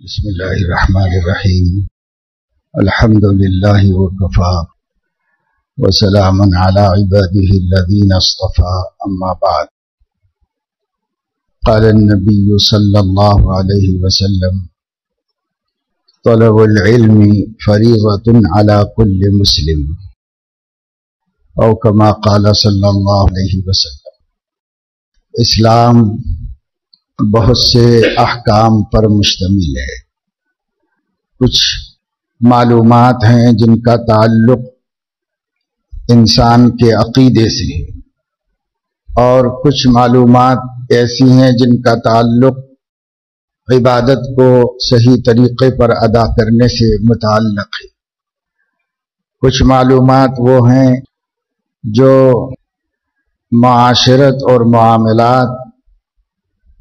بسم اللہ الرحمن الرحیم الحمد للہ وکفا وسلام علی عباده الذین اصطفى اما بعد قال النبی صلی اللہ علیہ وسلم طلب العلم فریضۃ علی کل مسلم او کما قال صلی اللہ علیہ وسلم۔ اسلام بہت سے احکام پر مشتمل ہے۔ کچھ معلومات ہیں جن کا تعلق انسان کے عقیدے سے ہے، اور کچھ معلومات ایسی ہیں جن کا تعلق عبادت کو صحیح طریقے پر ادا کرنے سے متعلق ہے۔ کچھ معلومات وہ ہیں جو معاشرت اور معاملات،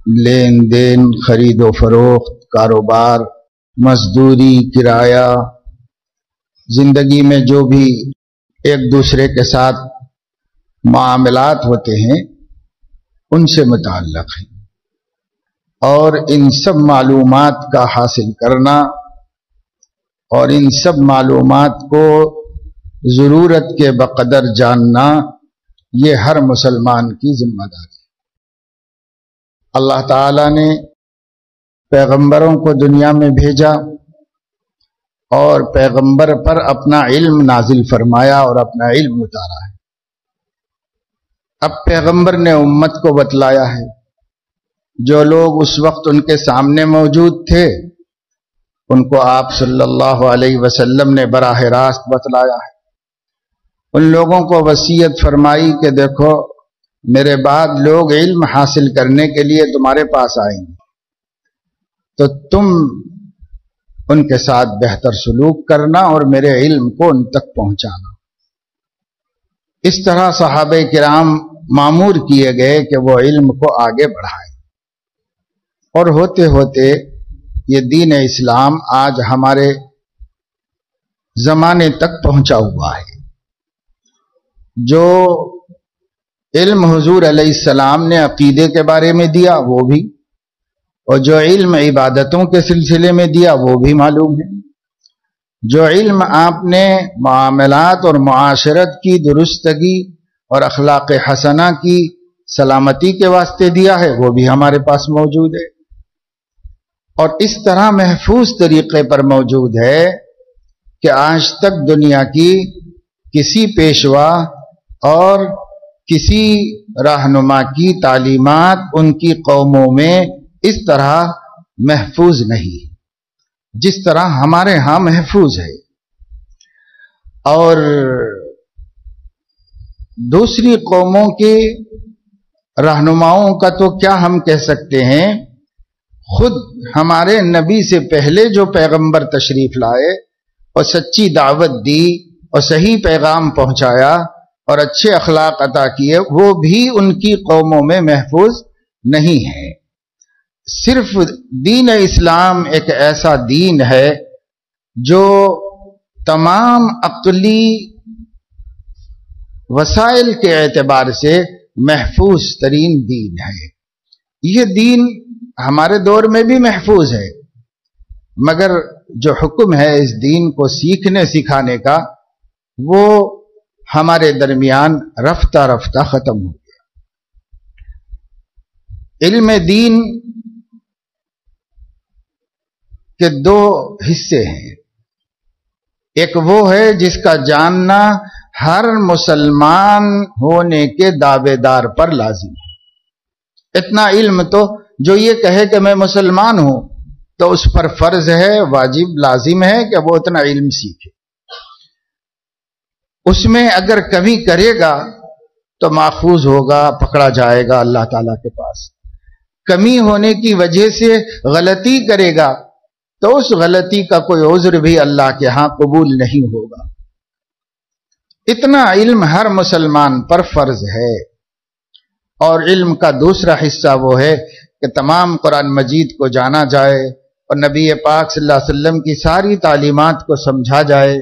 لین دین، خرید و فروخت، کاروبار، مزدوری، کرایہ، زندگی میں جو بھی ایک دوسرے کے ساتھ معاملات ہوتے ہیں ان سے متعلق ہیں، اور ان سب معلومات کا حاصل کرنا اور ان سب معلومات کو ضرورت کے بقدر جاننا یہ ہر مسلمان کی ذمہ داری ہے۔ اللہ تعالیٰ نے پیغمبروں کو دنیا میں بھیجا اور پیغمبر پر اپنا علم نازل فرمایا اور اپنا علم اتارا ہے۔ اب پیغمبر نے امت کو بتلایا ہے، جو لوگ اس وقت ان کے سامنے موجود تھے ان کو آپ صلی اللہ علیہ وسلم نے براہ راست بتلایا ہے۔ ان لوگوں کو وصیت فرمائی کہ دیکھو، میرے بعد لوگ علم حاصل کرنے کے لیے تمہارے پاس آئیں گے، تو تم ان کے ساتھ بہتر سلوک کرنا اور میرے علم کو ان تک پہنچانا۔ اس طرح صحابہ کرام مامور کیے گئے کہ وہ علم کو آگے بڑھائیں، اور ہوتے ہوتے یہ دین اسلام آج ہمارے زمانے تک پہنچا ہوا ہے۔ جو علم حضور علیہ السلام نے عقیدے کے بارے میں دیا وہ بھی، اور جو علم عبادتوں کے سلسلے میں دیا وہ بھی معلوم ہے۔ جو علم آپ نے معاملات اور معاشرت کی درستگی اور اخلاق حسنہ کی سلامتی کے واسطے دیا ہے وہ بھی ہمارے پاس موجود ہے، اور اس طرح محفوظ طریقے پر موجود ہے کہ آج تک دنیا کی کسی پیشوا اور کسی رہنما کی تعلیمات ان کی قوموں میں اس طرح محفوظ نہیں جس طرح ہمارے ہاں محفوظ ہے۔ اور دوسری قوموں کے رہنماؤں کا تو کیا ہم کہہ سکتے ہیں، خود ہمارے نبی سے پہلے جو پیغمبر تشریف لائے اور سچی دعوت دی اور صحیح پیغام پہنچایا اور اچھے اخلاق عطا کیے، وہ بھی ان کی قوموں میں محفوظ نہیں ہے۔ صرف دین اسلام ایک ایسا دین ہے جو تمام عقلی وسائل کے اعتبار سے محفوظ ترین دین ہے۔ یہ دین ہمارے دور میں بھی محفوظ ہے، مگر جو حکم ہے اس دین کو سیکھنے سکھانے کا وہ ہمارے درمیان رفتہ رفتہ ختم ہو گیا۔ علم دین کے دو حصے ہیں، ایک وہ ہے جس کا جاننا ہر مسلمان ہونے کے دعوے دار پر لازم ہے۔ اتنا علم تو جو یہ کہے کہ میں مسلمان ہوں تو اس پر فرض ہے، واجب، لازم ہے کہ وہ اتنا علم سیکھے۔ اس میں اگر کمی کرے گا تو ماخوذ ہوگا، پکڑا جائے گا اللہ تعالیٰ کے پاس۔ کمی ہونے کی وجہ سے غلطی کرے گا تو اس غلطی کا کوئی عذر بھی اللہ کے ہاں قبول نہیں ہوگا۔ اتنا علم ہر مسلمان پر فرض ہے۔ اور علم کا دوسرا حصہ وہ ہے کہ تمام قرآن مجید کو جانا جائے اور نبی پاک صلی اللہ علیہ وسلم کی ساری تعلیمات کو سمجھا جائے،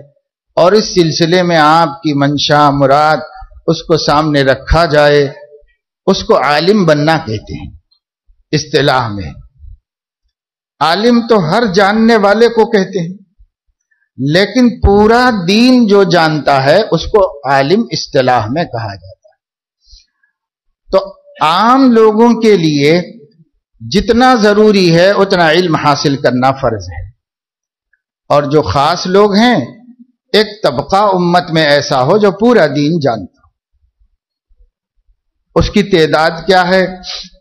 اور اس سلسلے میں آپ کی منشا مراد اس کو سامنے رکھا جائے۔ اس کو عالم بننا کہتے ہیں اصطلاح میں۔ عالم تو ہر جاننے والے کو کہتے ہیں، لیکن پورا دین جو جانتا ہے اس کو عالم اصطلاح میں کہا جاتا ہے۔ تو عام لوگوں کے لیے جتنا ضروری ہے اتنا علم حاصل کرنا فرض ہے، اور جو خاص لوگ ہیں، ایک طبقہ امت میں ایسا ہو جو پورا دین جانتا ہو۔ اس کی تعداد کیا ہے؟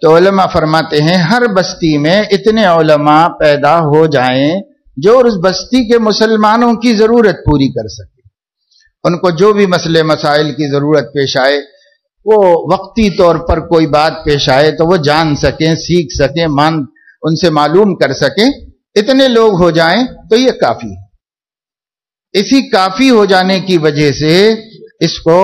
تو علماء فرماتے ہیں ہر بستی میں اتنے علماء پیدا ہو جائیں جو اس بستی کے مسلمانوں کی ضرورت پوری کر سکے، ان کو جو بھی مسئلے مسائل کی ضرورت پیش آئے، وہ وقتی طور پر کوئی بات پیش آئے تو وہ جان سکیں، سیکھ سکیں، ان سے معلوم کر سکیں، اتنے لوگ ہو جائیں تو یہ کافی ہے۔ اسی کافی ہو جانے کی وجہ سے اس کو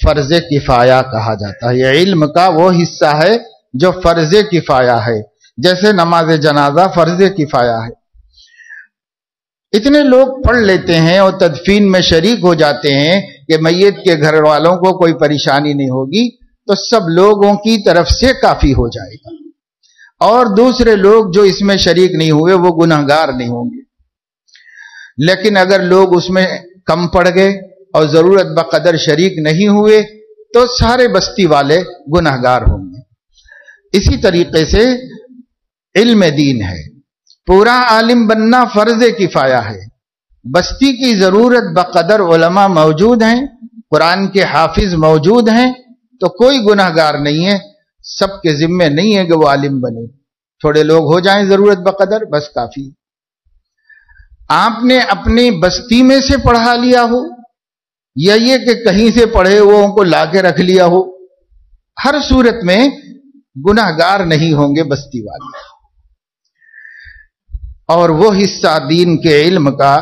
فرض کفایہ کہا جاتا ہے۔ یہ علم کا وہ حصہ ہے جو فرض کفایہ ہے، جیسے نماز جنازہ فرض کفایہ ہے۔ اتنے لوگ پڑھ لیتے ہیں اور تدفین میں شریک ہو جاتے ہیں کہ میت کے گھر والوں کو کوئی پریشانی نہیں ہوگی، تو سب لوگوں کی طرف سے کافی ہو جائے گا، اور دوسرے لوگ جو اس میں شریک نہیں ہوئے وہ گنہگار نہیں ہوں گے۔ لیکن اگر لوگ اس میں کم پڑ گئے اور ضرورت بقدر شریک نہیں ہوئے تو سارے بستی والے گنہگار ہوں گے۔ اسی طریقے سے علم دین ہے، پورا عالم بننا فرض کفایہ ہے۔ بستی کی ضرورت بقدر علماء موجود ہیں، قرآن کے حافظ موجود ہیں، تو کوئی گنہگار نہیں ہے، سب کے ذمے نہیں ہے کہ وہ عالم بنے، تھوڑے لوگ ہو جائیں ضرورت بقدر، بس کافی۔ آپ نے اپنی بستی میں سے پڑھا لیا ہو یا یہ کہ کہیں سے پڑھے وہ ان کو لا کے رکھ لیا ہو، ہر صورت میں گنہگار نہیں ہوں گے بستی والے۔ اور وہ حصہ دین کے علم کا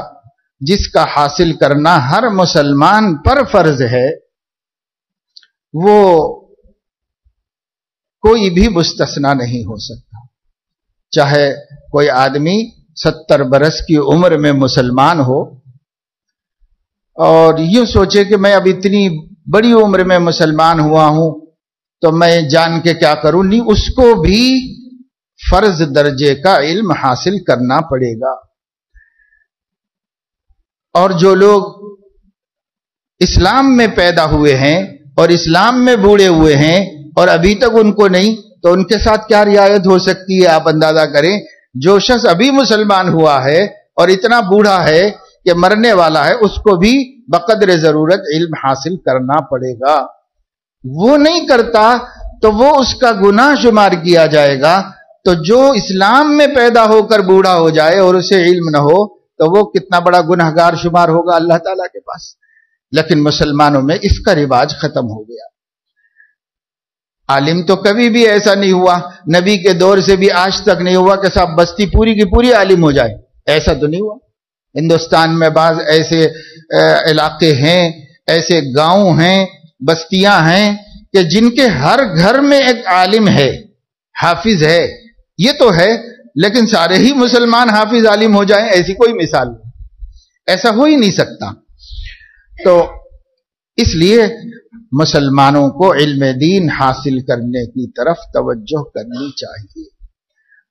جس کا حاصل کرنا ہر مسلمان پر فرض ہے، وہ کوئی بھی مستثنا نہیں ہو سکتا۔ چاہے کوئی آدمی 70 برس کی عمر میں مسلمان ہو اور یوں سوچے کہ میں اب اتنی بڑی عمر میں مسلمان ہوا ہوں تو میں جان کے کیا کروں، نہیں، اس کو بھی فرض درجے کا علم حاصل کرنا پڑے گا۔ اور جو لوگ اسلام میں پیدا ہوئے ہیں اور اسلام میں بوڑھے ہوئے ہیں اور ابھی تک ان کو نہیں، تو ان کے ساتھ کیا رعایت ہو سکتی ہے؟ آپ اندازہ کریں، جو شخص ابھی مسلمان ہوا ہے اور اتنا بوڑھا ہے کہ مرنے والا ہے، اس کو بھی بقدر ضرورت علم حاصل کرنا پڑے گا۔ وہ نہیں کرتا تو وہ اس کا گناہ شمار کیا جائے گا۔ تو جو اسلام میں پیدا ہو کر بوڑھا ہو جائے اور اسے علم نہ ہو تو وہ کتنا بڑا گنہگار شمار ہوگا اللہ تعالیٰ کے پاس۔ لیکن مسلمانوں میں اس کا رواج ختم ہو گیا۔ عالم تو کبھی بھی ایسا نہیں ہوا، نبی کے دور سے بھی آج تک نہیں ہوا کہ صاحب بستی پوری کی پوری عالم ہو جائے، ایسا تو نہیں ہوا۔ ہندوستان میں بعض ایسے علاقے ہیں، ایسے گاؤں ہیں، بستیاں ہیں کہ جن کے ہر گھر میں ایک عالم ہے، حافظ ہے، یہ تو ہے، لیکن سارے ہی مسلمان حافظ عالم ہو جائیں، ایسی کوئی مثال نہیں، ایسا ہو ہی نہیں سکتا۔ تو اس لیے مسلمانوں کو علم دین حاصل کرنے کی طرف توجہ کرنی چاہیے۔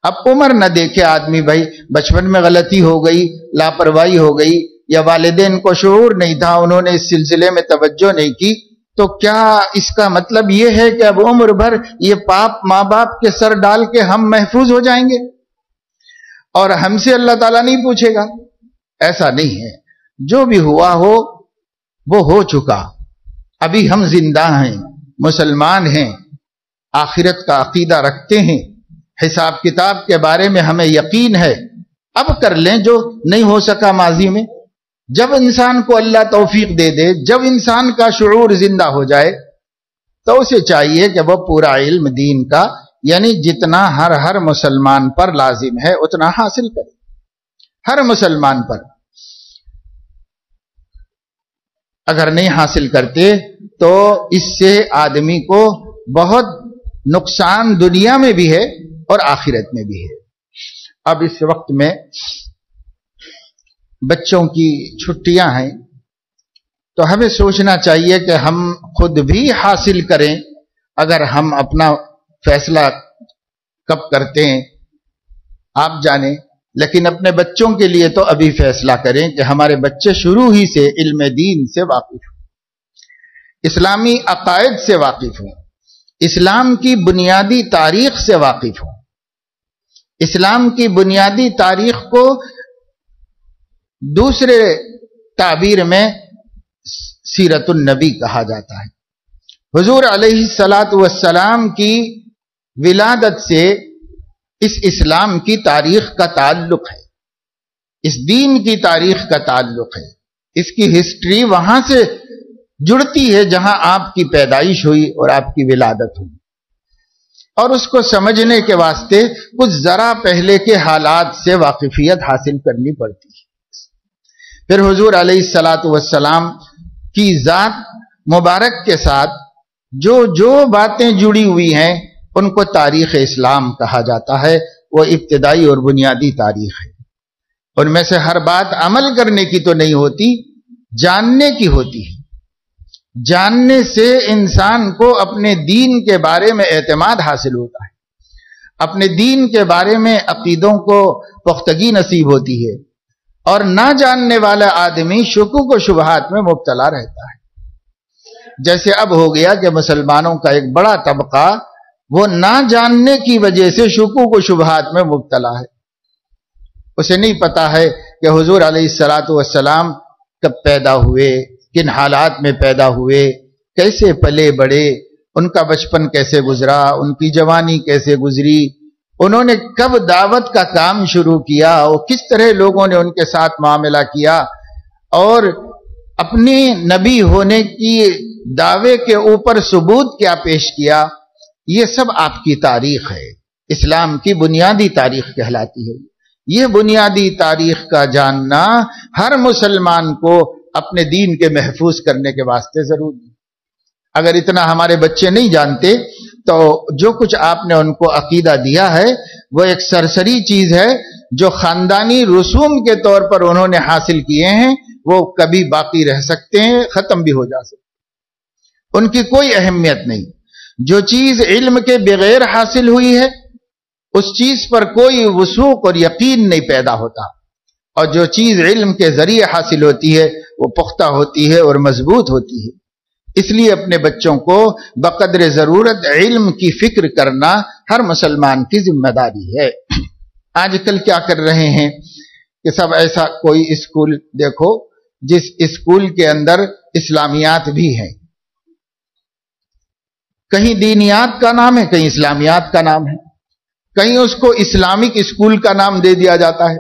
اب عمر نہ دیکھے آدمی، بھائی بچپن میں غلطی ہو گئی، لاپرواہی ہو گئی، یا والدین کو شعور نہیں تھا، انہوں نے اس سلسلے میں توجہ نہیں کی، تو کیا اس کا مطلب یہ ہے کہ اب عمر بھر یہ پاپ ماں باپ کے سر ڈال کے ہم محفوظ ہو جائیں گے اور ہم سے اللہ تعالیٰ نہیں پوچھے گا؟ ایسا نہیں ہے، جو بھی ہوا ہو وہ ہو چکا۔ ابھی ہم زندہ ہیں، مسلمان ہیں، آخرت کا عقیدہ رکھتے ہیں، حساب کتاب کے بارے میں ہمیں یقین ہے، اب کر لیں جو نہیں ہو سکا ماضی میں۔ جب انسان کو اللہ توفیق دے دے، جب انسان کا شعور زندہ ہو جائے، تو اسے چاہیے کہ وہ پورا علم دین کا، یعنی جتنا ہر مسلمان پر لازم ہے اتنا حاصل کرے، ہر مسلمان پر۔ اگر نہیں حاصل کرتے تو اس سے آدمی کو بہت نقصان دنیا میں بھی ہے اور آخرت میں بھی ہے۔ اب اس وقت میں بچوں کی چھٹیاں ہیں تو ہمیں سوچنا چاہیے کہ ہم خود بھی حاصل کریں۔ اگر ہم اپنا فیصلہ کب کرتے ہیں آپ جانیں، لیکن اپنے بچوں کے لیے تو ابھی فیصلہ کریں کہ ہمارے بچے شروع ہی سے علم دین سے واقف ہوں، اسلامی عقائد سے واقف ہوں، اسلام کی بنیادی تاریخ سے واقف ہوں۔ اسلام کی بنیادی تاریخ کو دوسرے تعبیر میں سیرت النبی کہا جاتا ہے۔ حضور علیہ الصلاۃ والسلام کی ولادت سے اس اسلام کی تاریخ کا تعلق ہے، اس دین کی تاریخ کا تعلق ہے، اس کی ہسٹری وہاں سے جڑتی ہے جہاں آپ کی پیدائش ہوئی اور آپ کی ولادت ہوئی، اور اس کو سمجھنے کے واسطے کچھ ذرا پہلے کے حالات سے واقفیت حاصل کرنی پڑتی ہے۔ پھر حضور علیہ الصلاۃ والسلام کی ذات مبارک کے ساتھ جو باتیں جڑی ہوئی ہیں ان کو تاریخ اسلام کہا جاتا ہے، وہ ابتدائی اور بنیادی تاریخ ہے۔ ان میں سے ہر بات عمل کرنے کی تو نہیں ہوتی، جاننے کی ہوتی ہے۔ جاننے سے انسان کو اپنے دین کے بارے میں اعتماد حاصل ہوتا ہے، اپنے دین کے بارے میں عقیدوں کو پختگی نصیب ہوتی ہے، اور نہ جاننے والا آدمی شکوک و شبہات میں مبتلا رہتا ہے۔ جیسے اب ہو گیا کہ مسلمانوں کا ایک بڑا طبقہ وہ نہ جاننے کی وجہ سے شکوک و شبہات میں مبتلا ہے۔ اسے نہیں پتا ہے کہ حضور علیہ الصلاۃ والسلام کب پیدا ہوئے، کن حالات میں پیدا ہوئے، کیسے پلے بڑے، ان کا بچپن کیسے گزرا، ان کی جوانی کیسے گزری، انہوں نے کب دعوت کا کام شروع کیا اور کس طرح لوگوں نے ان کے ساتھ معاملہ کیا، اور اپنی نبی ہونے کی دعوے کے اوپر ثبوت کیا پیش کیا۔ یہ سب آپ کی تاریخ ہے، اسلام کی بنیادی تاریخ کہلاتی ہے۔ یہ بنیادی تاریخ کا جاننا ہر مسلمان کو اپنے دین کے محفوظ کرنے کے واسطے ضروری ہے۔ اگر اتنا ہمارے بچے نہیں جانتے تو جو کچھ آپ نے ان کو عقیدہ دیا ہے وہ ایک سرسری چیز ہے جو خاندانی رسوم کے طور پر انہوں نے حاصل کیے ہیں، وہ کبھی باقی رہ سکتے ہیں، ختم بھی ہو جا سکتے ہیں، ان کی کوئی اہمیت نہیں۔ جو چیز علم کے بغیر حاصل ہوئی ہے اس چیز پر کوئی وثوق اور یقین نہیں پیدا ہوتا، اور جو چیز علم کے ذریعے حاصل ہوتی ہے وہ پختہ ہوتی ہے اور مضبوط ہوتی ہے۔ اس لیے اپنے بچوں کو بقدر ضرورت علم کی فکر کرنا ہر مسلمان کی ذمہ داری ہے۔ آج کل کیا کر رہے ہیں کہ سب ایسا کوئی اسکول دیکھو جس اسکول کے اندر اسلامیات بھی ہیں، کہیں دینیات کا نام ہے، کہیں اسلامیات کا نام ہے، کہیں اس کو اسلامک اسکول کا نام دے دیا جاتا ہے۔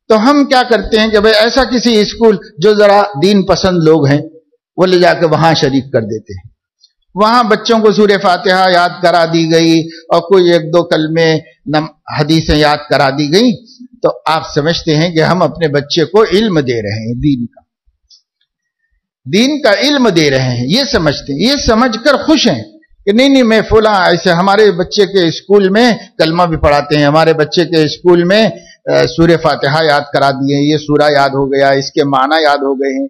تو ہم کیا کرتے ہیں کہ بھئی ایسا کسی اسکول جو ذرا دین پسند لوگ ہیں وہ لے جا کے وہاں شریک کر دیتے ہیں، وہاں بچوں کو سورہ فاتحہ یاد کرا دی گئی اور کوئی ایک دو کلمے حدیثیں یاد کرا دی گئی، تو آپ سمجھتے ہیں کہ ہم اپنے بچے کو علم دے رہے ہیں، دین کا علم دے رہے ہیں، یہ سمجھتے ہیں، یہ سمجھ کر خوش ہیں کہ نہیں میں فلاں ایسے ہمارے بچے کے اسکول میں کلمہ بھی پڑھاتے ہیں، ہمارے بچے کے اسکول میں سورہ فاتحہ یاد کرا دیے، یہ سورہ یاد ہو گیا، اس کے معنی یاد ہو گئے ہیں،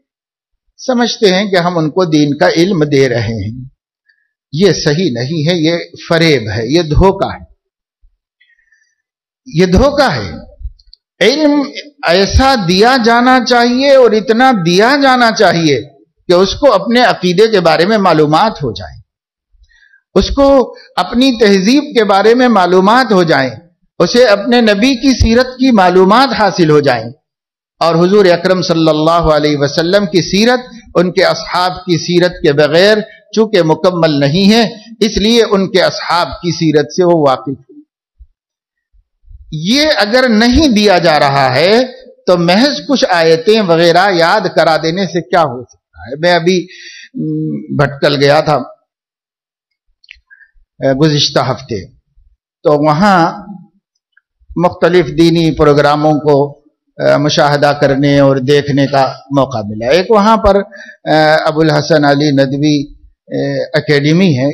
سمجھتے ہیں کہ ہم ان کو دین کا علم دے رہے ہیں۔ یہ صحیح نہیں ہے، یہ فریب ہے، یہ دھوکہ ہے، یہ دھوکہ ہے۔ علم ایسا دیا جانا چاہیے اور اتنا دیا جانا چاہیے کہ اس کو اپنے عقیدے کے بارے میں معلومات ہو جائیں، اس کو اپنی تہذیب کے بارے میں معلومات ہو جائیں، اسے اپنے نبی کی سیرت کی معلومات حاصل ہو جائیں، اور حضور اکرم صلی اللہ علیہ وسلم کی سیرت ان کے اصحاب کی سیرت کے بغیر چونکہ مکمل نہیں ہے، اس لیے ان کے اصحاب کی سیرت سے وہ واقف ہیں۔ یہ اگر نہیں دیا جا رہا ہے تو محض کچھ آیتیں وغیرہ یاد کرا دینے سے کیا ہو سکتا ہے۔ میں ابھی بھٹکل گیا تھا گزشتہ ہفتے، تو وہاں مختلف دینی پروگراموں کو مشاہدہ کرنے اور دیکھنے کا موقع ملا۔ ایک وہاں پر ابو الحسن علی ندوی اکیڈمی ہے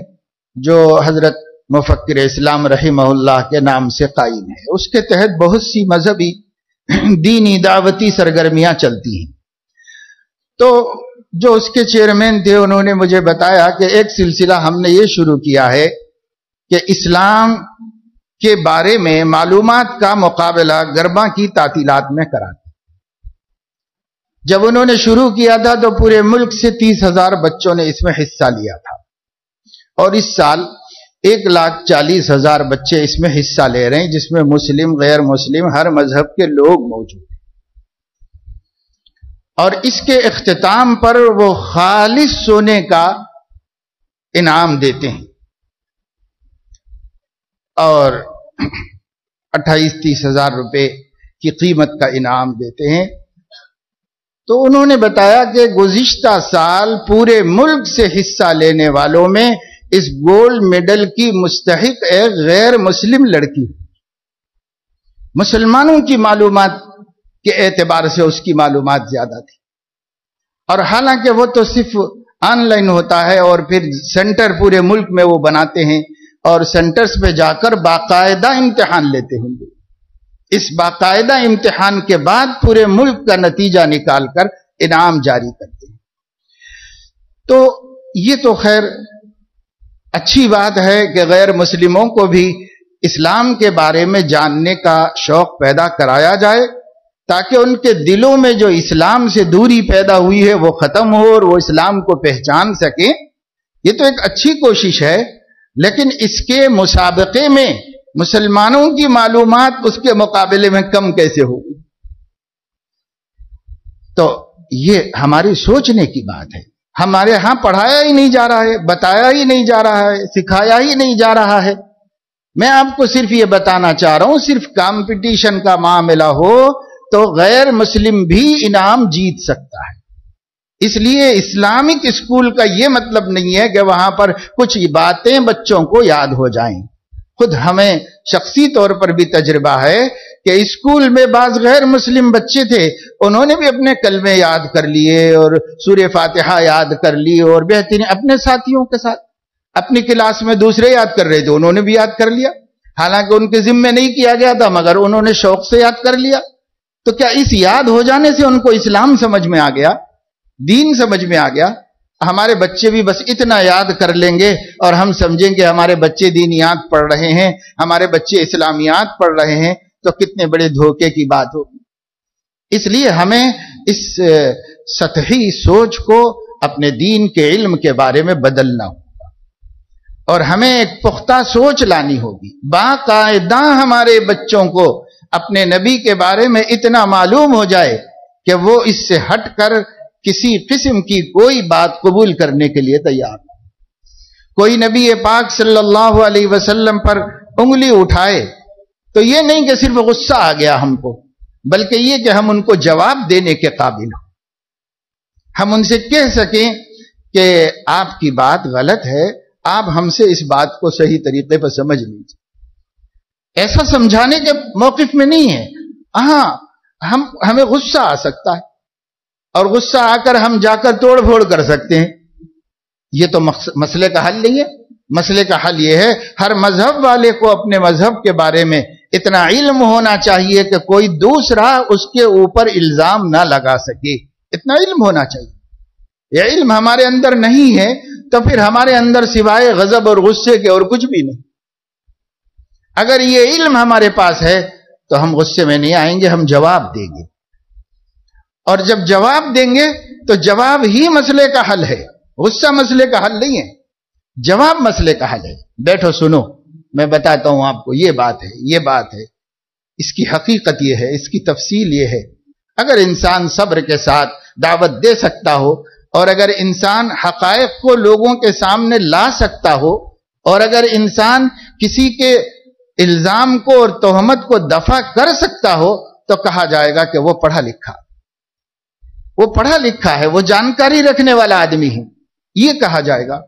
جو حضرت مفکر اسلام رحمہ اللہ کے نام سے قائم ہے، اس کے تحت بہت سی مذہبی دینی دعوتی سرگرمیاں چلتی ہیں۔ تو جو اس کے چیئرمین تھے انہوں نے مجھے بتایا کہ ایک سلسلہ ہم نے یہ شروع کیا ہے کہ اسلام کے بارے میں معلومات کا مقابلہ گربا کی تعطیلات میں کراتے. جب انہوں نے شروع کیا تھا تو پورے ملک سے 30,000 بچوں نے اس میں حصہ لیا تھا، اور اس سال 1,40,000 بچے اس میں حصہ لے رہے ہیں، جس میں مسلم، غیر مسلم، ہر مذہب کے لوگ موجود ہیں. اور اس کے اختتام پر وہ خالص سونے کا انعام دیتے ہیں اور 28-30 ہزار روپے کی قیمت کا انعام دیتے ہیں. تو انہوں نے بتایا کہ گزشتہ سال پورے ملک سے حصہ لینے والوں میں اس گولڈ میڈل کی مستحق ایک غیر مسلم لڑکی، مسلمانوں کی معلومات کے اعتبار سے اس کی معلومات زیادہ تھی. اور حالانکہ وہ تو صرف آن لائن ہوتا ہے اور پھر سینٹر پورے ملک میں وہ بناتے ہیں اور سینٹرز پہ جا کر باقاعدہ امتحان لیتے ہوں گے. اس باقاعدہ امتحان کے بعد پورے ملک کا نتیجہ نکال کر انعام جاری کرتے ہیں. تو یہ تو خیر اچھی بات ہے کہ غیر مسلموں کو بھی اسلام کے بارے میں جاننے کا شوق پیدا کرایا جائے تاکہ ان کے دلوں میں جو اسلام سے دوری پیدا ہوئی ہے وہ ختم ہو اور وہ اسلام کو پہچان سکیں. یہ تو ایک اچھی کوشش ہے، لیکن اس کے مسابقے میں مسلمانوں کی معلومات اس کے مقابلے میں کم کیسے ہوگی؟ تو یہ ہماری سوچنے کی بات ہے. ہمارے ہاں پڑھایا ہی نہیں جا رہا ہے، بتایا ہی نہیں جا رہا ہے، سکھایا ہی نہیں جا رہا ہے. میں آپ کو صرف یہ بتانا چاہ رہا ہوں، صرف کمپٹیشن کا معاملہ ہو تو غیر مسلم بھی انعام جیت سکتا ہے. اس لیے اسلامک اسکول کا یہ مطلب نہیں ہے کہ وہاں پر کچھ باتیں بچوں کو یاد ہو جائیں. خود ہمیں شخصی طور پر بھی تجربہ ہے کہ اسکول میں بعض غیر مسلم بچے تھے، انہوں نے بھی اپنے کلمے یاد کر لیے اور سورہ فاتحہ یاد کر لی، اور بہترین اپنے ساتھیوں کے ساتھ اپنی کلاس میں دوسرے یاد کر رہے تھے، انہوں نے بھی یاد کر لیا. حالانکہ ان کے ذمے نہیں کیا گیا تھا، مگر انہوں نے شوق سے یاد کر لیا. تو کیا اس یاد ہو جانے سے ان کو اسلام سمجھ میں آ گیا، دین سمجھ میں آ گیا؟ ہمارے بچے بھی بس اتنا یاد کر لیں گے اور ہم سمجھیں کہ ہمارے بچے دینیات پڑھ رہے ہیں، ہمارے بچے اسلامیات پڑھ رہے ہیں، تو کتنے بڑے دھوکے کی بات ہوگی. اس لیے ہمیں اس سطحی سوچ کو اپنے دین کے علم کے بارے میں بدلنا ہوگا اور ہمیں ایک پختہ سوچ لانی ہوگی. باقاعدہ ہمارے بچوں کو اپنے نبی کے بارے میں اتنا معلوم ہو جائے کہ وہ اس سے ہٹ کر کسی قسم کی کوئی بات قبول کرنے کے لیے تیار نہ. کوئی نبی پاک صلی اللہ علیہ وسلم پر انگلی اٹھائے تو یہ نہیں کہ صرف غصہ آ گیا ہم کو، بلکہ یہ کہ ہم ان کو جواب دینے کے قابل ہوں. ہم ان سے کہہ سکیں کہ آپ کی بات غلط ہے، آپ ہم سے اس بات کو صحیح طریقے پر سمجھ لیجیے. ایسا سمجھانے کے موقف میں نہیں ہے. ہاں ہمیں غصہ آ سکتا ہے اور غصہ آ کر ہم جا کر توڑ پھوڑ کر سکتے ہیں. یہ تو مسئلے کا حل نہیں ہے. مسئلے کا حل یہ ہے ہر مذہب والے کو اپنے مذہب کے بارے میں اتنا علم ہونا چاہیے کہ کوئی دوسرا اس کے اوپر الزام نہ لگا سکے. اتنا علم ہونا چاہیے. یہ علم ہمارے اندر نہیں ہے تو پھر ہمارے اندر سوائے غضب اور غصے کے اور کچھ بھی نہیں. اگر یہ علم ہمارے پاس ہے تو ہم غصے میں نہیں آئیں گے، ہم جواب دیں گے. اور جب جواب دیں گے تو جواب ہی مسئلے کا حل ہے. غصہ مسئلے کا حل نہیں ہے، جواب مسئلے کا حل ہے. بیٹھو سنو، میں بتاتا ہوں آپ کو، یہ بات ہے، یہ بات ہے، اس کی حقیقت یہ ہے، اس کی تفصیل یہ ہے. اگر انسان صبر کے ساتھ دعوت دے سکتا ہو اور اگر انسان حقائق کو لوگوں کے سامنے لا سکتا ہو اور اگر انسان کسی کے الزام کو اور تہمت کو دفع کر سکتا ہو تو کہا جائے گا کہ وہ پڑھا لکھا، وہ پڑھا لکھا ہے، وہ جانکاری رکھنے والا آدمی ہے، یہ کہا جائے گا.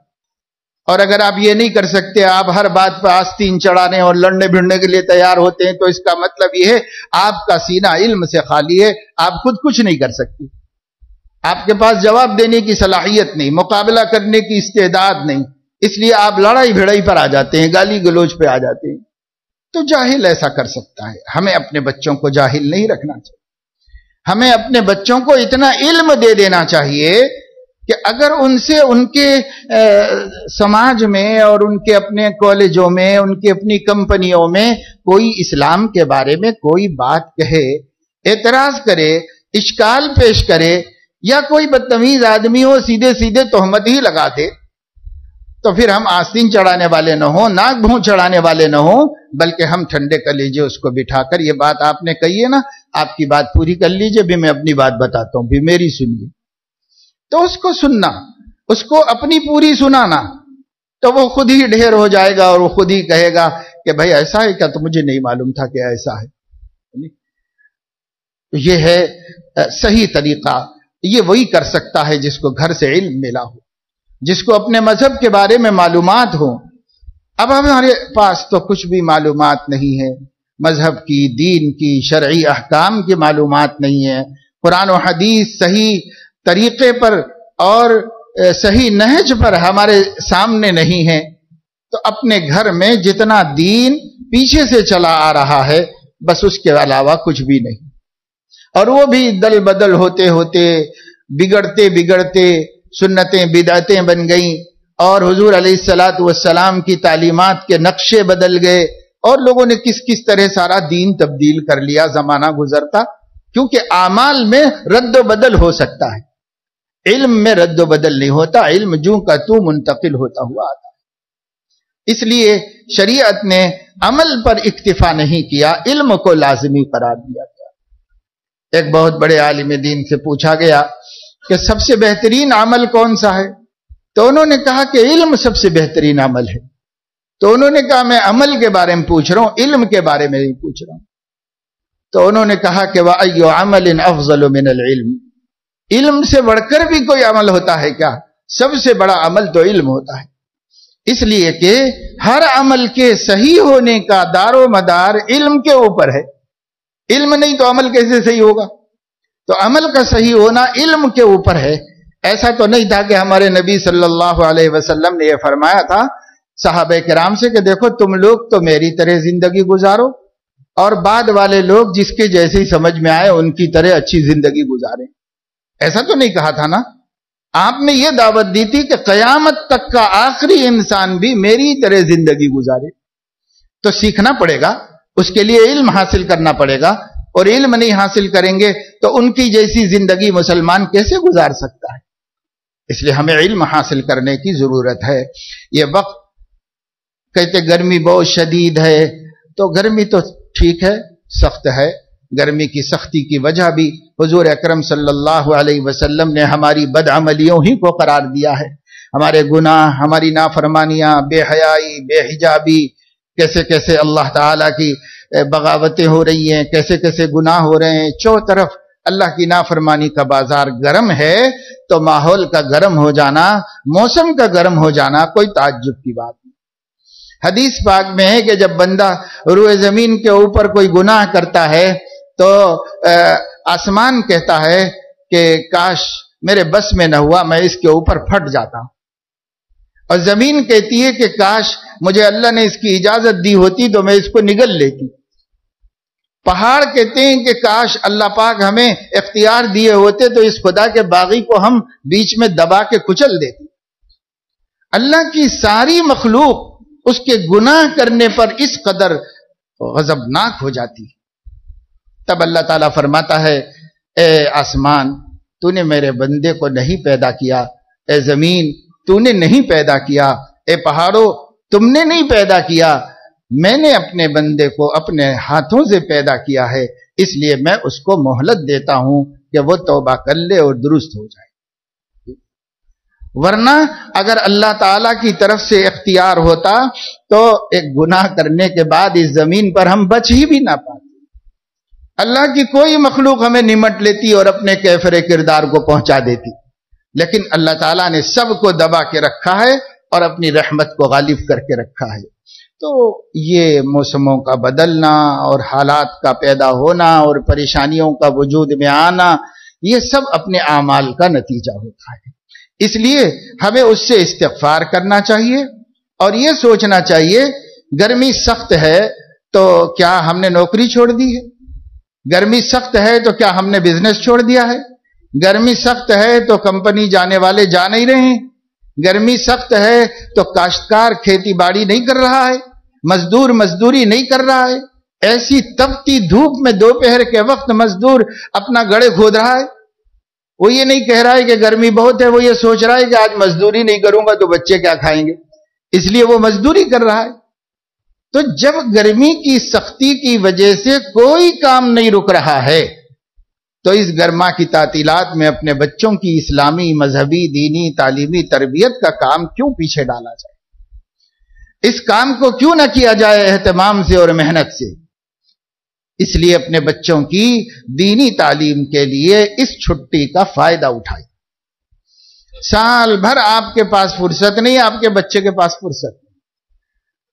اور اگر آپ یہ نہیں کر سکتے، آپ ہر بات پہ آستین چڑھانے اور لڑنے بھڑنے کے لیے تیار ہوتے ہیں، تو اس کا مطلب یہ ہے آپ کا سینہ علم سے خالی ہے، آپ خود کچھ نہیں کر سکتے. آپ کے پاس جواب دینے کی صلاحیت نہیں، مقابلہ کرنے کی استعداد نہیں، اس لیے آپ لڑائی بھڑائی پر آ جاتے ہیں، گالی گلوچ پہ آ جاتے ہیں. تو جاہل ایسا کر سکتا ہے. ہمیں اپنے بچوں کو جاہل نہیں رکھنا چاہیے. ہمیں اپنے بچوں کو اتنا علم دے دینا چاہیے کہ اگر ان سے ان کے سماج میں اور ان کے اپنے کالجوں میں ان کی اپنی کمپنیوں میں کوئی اسلام کے بارے میں کوئی بات کہے، اعتراض کرے، اشکال پیش کرے، یا کوئی بدتمیز آدمی ہو سیدھے سیدھے تہمت ہی لگا دے، تو پھر ہم آستین چڑھانے والے نہ ہوں، ناک بھون چڑھانے والے نہ ہوں، بلکہ ہم ٹھنڈے کلیجے اس کو بٹھا کر یہ بات آپ نے کہی ہے نا، آپ کی بات پوری کر لیجئے، بھی میں اپنی بات بتاتا ہوں، بھی میری سنیے، تو اس کو سننا، اس کو اپنی پوری سنانا، تو وہ خود ہی ڈھیر ہو جائے گا اور وہ خود ہی کہے گا کہ بھائی ایسا ہے کیا، تو مجھے نہیں معلوم تھا کہ ایسا ہے۔ یہ ہے صحیح طریقہ، یہ وہی کر سکتا ہے جس کو گھر سے علم ملا ہو، جس کو اپنے مذہب کے بارے میں معلومات ہو۔ اب ہمارے پاس تو کچھ بھی معلومات نہیں ہے، مذہب کی، دین کی، شرعی احکام کی معلومات نہیں ہے، قرآن و حدیث صحیح طریقے پر اور صحیح نہج پر ہمارے سامنے نہیں ہے، تو اپنے گھر میں جتنا دین پیچھے سے چلا آ رہا ہے بس اس کے علاوہ کچھ بھی نہیں، اور وہ بھی دل بدل ہوتے ہوتے بگڑتے بگڑتے سنتیں بدعتیں بن گئیں، اور حضور علیہ الصلوۃ والسلام کی تعلیمات کے نقشے بدل گئے، اور لوگوں نے کس کس طرح سارا دین تبدیل کر لیا زمانہ گزرتا، کیونکہ اعمال میں رد و بدل ہو سکتا ہے، علم میں رد و بدل نہیں ہوتا، علم جوں کا تو منتقل ہوتا ہوا آتا ہے۔ اس لیے شریعت نے عمل پر اکتفا نہیں کیا، علم کو لازمی قرار دیا گیا۔ ایک بہت بڑے عالم دین سے پوچھا گیا کہ سب سے بہترین عمل کون سا ہے؟ تو انہوں نے کہا کہ علم سب سے بہترین عمل ہے۔ تو انہوں نے کہا میں عمل کے بارے میں پوچھ رہا ہوں، علم کے بارے میں نہیں پوچھ رہا ہوں۔ تو انہوں نے کہا کہ وَأَيُّ عَمَلٍ أَفْضَلُ مِنَ الْعِلْمِ، علم سے بڑھ کر بھی کوئی عمل ہوتا ہے کیا؟ سب سے بڑا عمل تو علم ہوتا ہے، اس لیے کہ ہر عمل کے صحیح ہونے کا دار و مدار علم کے اوپر ہے، علم نہیں تو عمل کیسے صحیح ہوگا؟ تو عمل کا صحیح ہونا علم کے اوپر ہے۔ ایسا تو نہیں تھا کہ ہمارے نبی صلی اللہ علیہ وسلم نے یہ فرمایا تھا صحابہ کرام سے کہ دیکھو تم لوگ تو میری طرح زندگی گزارو، اور بعد والے لوگ جس کے جیسے ہی سمجھ میں آئے ان کی طرح اچھی زندگی گزاریں، ایسا تو نہیں کہا تھا نا۔ آپ نے یہ دعوت دی تھی کہ قیامت تک کا آخری انسان بھی میری طرح زندگی گزارے۔ تو سیکھنا پڑے گا، اس کے لیے علم حاصل کرنا پڑے گا، اور علم نہیں حاصل کریں گے تو ان کی جیسی زندگی مسلمان کیسے گزار سکتا ہے؟ اس لیے ہمیں علم حاصل کرنے کی ضرورت ہے۔ یہ وقت کہتے گرمی بہت شدید ہے، تو گرمی تو ٹھیک ہے، سخت ہے، گرمی کی سختی کی وجہ بھی حضور اکرم صلی اللہ علیہ وسلم نے ہماری بدعملیوں ہی کو قرار دیا ہے، ہمارے گناہ، ہماری نافرمانیاں، بے حیائی، بے حجابی، کیسے کیسے اللہ تعالیٰ کی بغاوتیں ہو رہی ہیں، کیسے کیسے گناہ ہو رہے ہیں، چوں طرف اللہ کی نافرمانی کا بازار گرم ہے، تو ماحول کا گرم ہو جانا، موسم کا گرم ہو جانا کوئی تعجب کی بات نہیں۔ حدیث پاک میں ہے کہ جب بندہ روئے زمین کے اوپر کوئی گناہ کرتا ہے تو آسمان کہتا ہے کہ کاش میرے بس میں نہ ہوا، میں اس کے اوپر پھٹ جاتا ہوں، اور زمین کہتی ہے کہ کاش مجھے اللہ نے اس کی اجازت دی ہوتی تو میں اس کو نگل لیتی۔ پہاڑ کہتے ہیں کہ کاش اللہ پاک ہمیں اختیار دیے ہوتے تو اس خدا کے باغی کو ہم بیچ میں دبا کے کچل دیتے۔ اللہ کی ساری مخلوق اس کے گناہ کرنے پر اس قدر غضبناک ہو جاتی ہے۔ تب اللہ تعالیٰ فرماتا ہے اے آسمان تو نے میرے بندے کو نہیں پیدا کیا، اے زمین تو نے نہیں پیدا کیا، اے پہاڑوں تم نے نہیں پیدا کیا، میں نے اپنے بندے کو اپنے ہاتھوں سے پیدا کیا ہے، اس لیے میں اس کو مہلت دیتا ہوں کہ وہ توبہ کر لے اور درست ہو جائے۔ ورنہ اگر اللہ تعالیٰ کی طرف سے اختیار ہوتا تو ایک گناہ کرنے کے بعد اس زمین پر ہم بچ ہی بھی نہ پاتے۔ اللہ کی کوئی مخلوق ہمیں نمٹ لیتی اور اپنے کیفر کردار کو پہنچا دیتی، لیکن اللہ تعالیٰ نے سب کو دبا کے رکھا ہے اور اپنی رحمت کو غالب کر کے رکھا ہے۔ تو یہ موسموں کا بدلنا اور حالات کا پیدا ہونا اور پریشانیوں کا وجود میں آنا، یہ سب اپنے اعمال کا نتیجہ ہوتا ہے۔ اس لیے ہمیں اس سے استغفار کرنا چاہیے اور یہ سوچنا چاہیے گرمی سخت ہے تو کیا ہم نے نوکری چھوڑ دی ہے؟ گرمی سخت ہے تو کیا ہم نے بزنس چھوڑ دیا ہے؟ گرمی سخت ہے تو کمپنی جانے والے جا نہیں رہے ہیں، گرمی سخت ہے تو کاشتکار کھیتی باڑی نہیں کر رہا ہے، مزدور مزدوری نہیں کر رہا ہے، ایسی تپتی دھوپ میں دوپہر کے وقت مزدور اپنا گڑھے کھود رہا ہے۔ وہ یہ نہیں کہہ رہا ہے کہ گرمی بہت ہے، وہ یہ سوچ رہا ہے کہ آج مزدوری نہیں کروں گا تو بچے کیا کھائیں گے، اس لیے وہ مزدوری کر رہا ہے۔ تو جب گرمی کی سختی کی وجہ سے کوئی کام نہیں رک رہا ہے تو اس گرما کی تعطیلات میں اپنے بچوں کی اسلامی، مذہبی، دینی، تعلیمی تربیت کا کام کیوں پیچھے ڈالا جائے؟ اس کام کو کیوں نہ کیا جائے اہتمام سے اور محنت سے؟ اس لیے اپنے بچوں کی دینی تعلیم کے لیے اس چھٹی کا فائدہ اٹھائیں۔ سال بھر آپ کے پاس فرصت نہیں، آپ کے بچے کے پاس فرصت نہیں،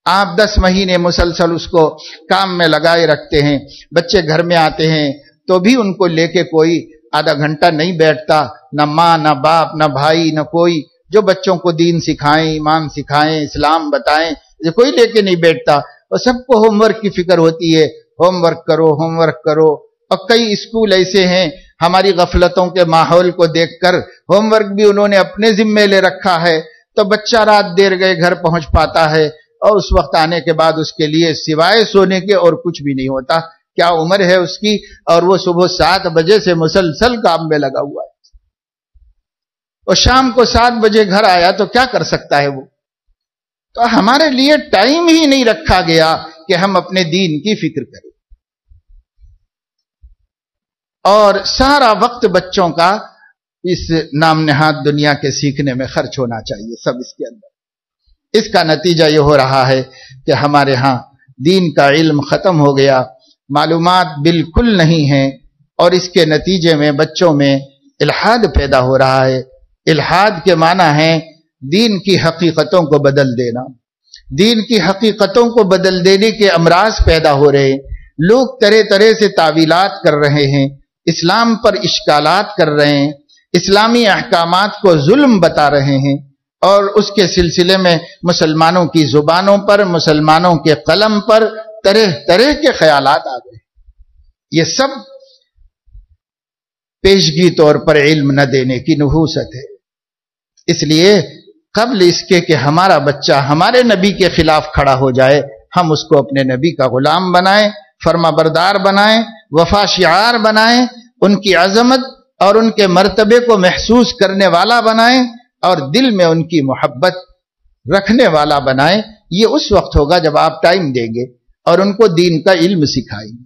آپ 10 مہینے مسلسل اس کو کام میں لگائے رکھتے ہیں، بچے گھر میں آتے ہیں تو بھی ان کو لے کے کوئی آدھا گھنٹہ نہیں بیٹھتا، نہ ماں نہ باپ نہ بھائی نہ کوئی جو بچوں کو دین سکھائیں، ایمان سکھائیں، اسلام بتائیں، یہ کوئی لے کے نہیں بیٹھتا، اور سب کو ہوم ورک کی فکر ہوتی ہے، ہوم ورک کرو ہوم ورک کرو۔ اور کئی اسکول ایسے ہیں ہماری غفلتوں کے ماحول کو دیکھ کر ہوم ورک بھی انہوں نے اپنے ذمے لے رکھا ہے، تو بچہ رات دیر گئے گھر پہنچ پاتا ہے اور اس وقت آنے کے بعد اس کے لیے سوائے سونے کے اور کچھ بھی نہیں ہوتا۔ کیا عمر ہے اس کی، اور وہ صبح 7 بجے سے مسلسل کام میں لگا ہوا ہے، اور شام کو 7 بجے گھر آیا تو کیا کر سکتا ہے وہ؟ تو ہمارے لیے ٹائم ہی نہیں رکھا گیا کہ ہم اپنے دین کی فکر کریں، اور سارا وقت بچوں کا اس نام نہاد دنیا کے سیکھنے میں خرچ ہونا چاہیے سب اس کے اندر۔ اس کا نتیجہ یہ ہو رہا ہے کہ ہمارے ہاں دین کا علم ختم ہو گیا، معلومات بالکل نہیں ہیں، اور اس کے نتیجے میں بچوں میں الحاد پیدا ہو رہا ہے۔ الحاد کے معنی ہے دین کی حقیقتوں کو بدل دینا، دین کی حقیقتوں کو بدل دینے کے امراض پیدا ہو رہے ہیں، لوگ طرح طرح سے تعویلات کر رہے ہیں، اسلام پر اشکالات کر رہے ہیں، اسلامی احکامات کو ظلم بتا رہے ہیں، اور اس کے سلسلے میں مسلمانوں کی زبانوں پر، مسلمانوں کے قلم پر طرح طرح کے خیالات آ گئے۔ یہ سب پیشگی طور پر علم نہ دینے کی نحوست ہے۔ اس لیے قبل اس کے کہ ہمارا بچہ ہمارے نبی کے خلاف کھڑا ہو جائے، ہم اس کو اپنے نبی کا غلام بنائیں، فرما بردار بنائیں، وفا شعار بنائیں، ان کی عظمت اور ان کے مرتبے کو محسوس کرنے والا بنائیں، اور دل میں ان کی محبت رکھنے والا بنائیں۔ یہ اس وقت ہوگا جب آپ ٹائم دیں گے اور ان کو دین کا علم سکھائیں گے۔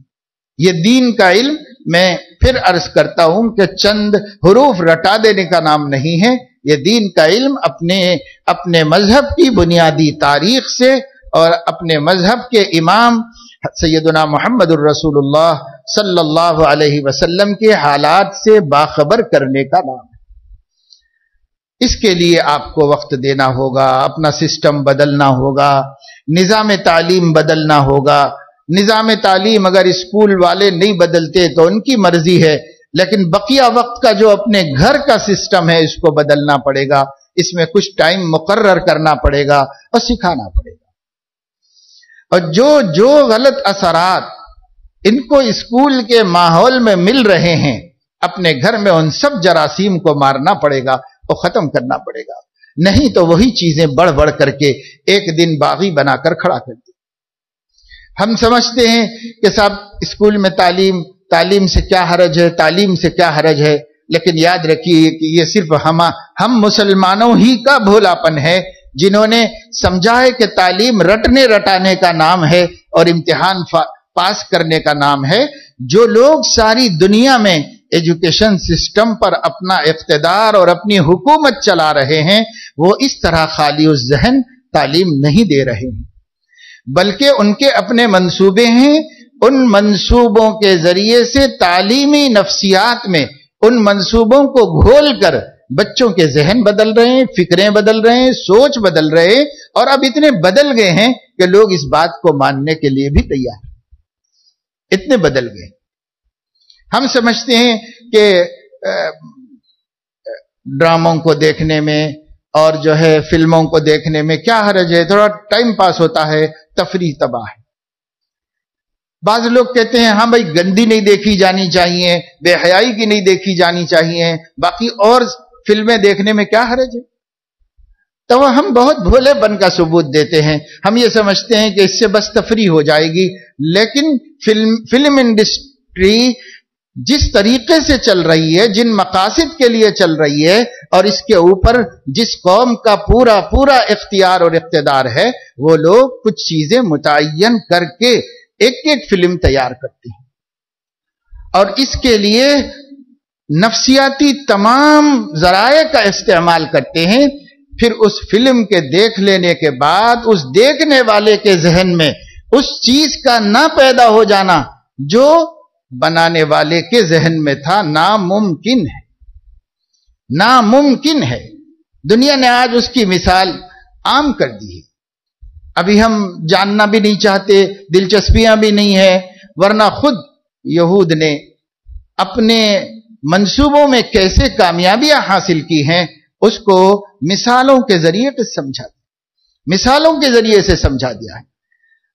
یہ دین کا علم، میں پھر عرض کرتا ہوں کہ چند حروف رٹا دینے کا نام نہیں ہے، یہ دین کا علم اپنے مذہب کی بنیادی تاریخ سے اور اپنے مذہب کے امام سیدنا محمد الرسول اللہ صلی اللہ علیہ وسلم کے حالات سے باخبر کرنے کا نام ہے۔ اس کے لیے آپ کو وقت دینا ہوگا، اپنا سسٹم بدلنا ہوگا، نظام تعلیم بدلنا ہوگا۔ نظام تعلیم اگر اسکول والے نہیں بدلتے تو ان کی مرضی ہے، لیکن بقیہ وقت کا جو اپنے گھر کا سسٹم ہے اس کو بدلنا پڑے گا، اس میں کچھ ٹائم مقرر کرنا پڑے گا اور سکھانا پڑے گا۔ اور جو غلط اثرات ان کو اسکول کے ماحول میں مل رہے ہیں، اپنے گھر میں ان سب جراثیم کو مارنا پڑے گا اور ختم کرنا پڑے گا، نہیں تو وہی چیزیں بڑھ بڑھ کر کے ایک دن باغی بنا کر کھڑا کر دیں۔ ہم سمجھتے ہیں کہ صاحب اسکول میں تعلیم سے کیا حرج ہے، تعلیم سے کیا حرج ہے، لیکن یاد رکھیے کہ یہ صرف ہم مسلمانوں ہی کا بھولاپن ہے جنہوں نے سمجھا ہے کہ تعلیم رٹنے رٹانے کا نام ہے اور امتحان پاس کرنے کا نام ہے۔ جو لوگ ساری دنیا میں ایجوکیشن سسٹم پر اپنا اقتدار اور اپنی حکومت چلا رہے ہیں، وہ اس طرح خالی الذہن تعلیم نہیں دے رہے ہیں، بلکہ ان کے اپنے منصوبے ہیں۔ ان منصوبوں کے ذریعے سے تعلیمی نفسیات میں ان منصوبوں کو گھول کر بچوں کے ذہن بدل رہے ہیں، فکریں بدل رہے ہیں، سوچ بدل رہے ہیں، اور اب اتنے بدل گئے ہیں کہ لوگ اس بات کو ماننے کے لیے بھی تیار ہیں، اتنے بدل گئے۔ ہم سمجھتے ہیں کہ ڈراموں کو دیکھنے میں اور جو ہے فلموں کو دیکھنے میں کیا حرج ہے، تھوڑا ٹائم پاس ہوتا ہے، تفریح تباہ ہے۔ بعض لوگ کہتے ہیں ہاں بھائی گندی نہیں دیکھی جانی چاہیے، بے حیائی کی نہیں دیکھی جانی چاہیے، باقی اور فلمیں دیکھنے میں کیا حرج ہے؟ تو وہ ہم بہت بھولے پن کا ثبوت دیتے ہیں. ہم یہ سمجھتے ہیں کہ اس سے بس تفریح ہو جائے گی، لیکن فلم انڈسٹری جس طریقے سے چل رہی ہے، جن مقاصد کے لیے چل رہی ہے، اور اس کے اوپر جس قوم کا پورا پورا اختیار اور اقتدار ہے، وہ لوگ کچھ چیزیں متعین کر کے ایک ایک فلم تیار کرتے ہیں، اور اس کے لیے نفسیاتی تمام ذرائع کا استعمال کرتے ہیں. پھر اس فلم کے دیکھ لینے کے بعد اس دیکھنے والے کے ذہن میں اس چیز کا نہ پیدا ہو جانا جو بنانے والے کے ذہن میں تھا، ناممکن ہے. ناممکن ہے. دنیا نے آج اس کی مثال عام کر دی ہے. ابھی ہم جاننا بھی نہیں چاہتے، دلچسپیاں بھی نہیں ہے، ورنہ خود یہود نے اپنے منصوبوں میں کیسے کامیابیاں حاصل کی ہیں اس کو مثالوں کے ذریعے سے سمجھا دیا، مثالوں کے ذریعے سے سمجھا دیا ہے.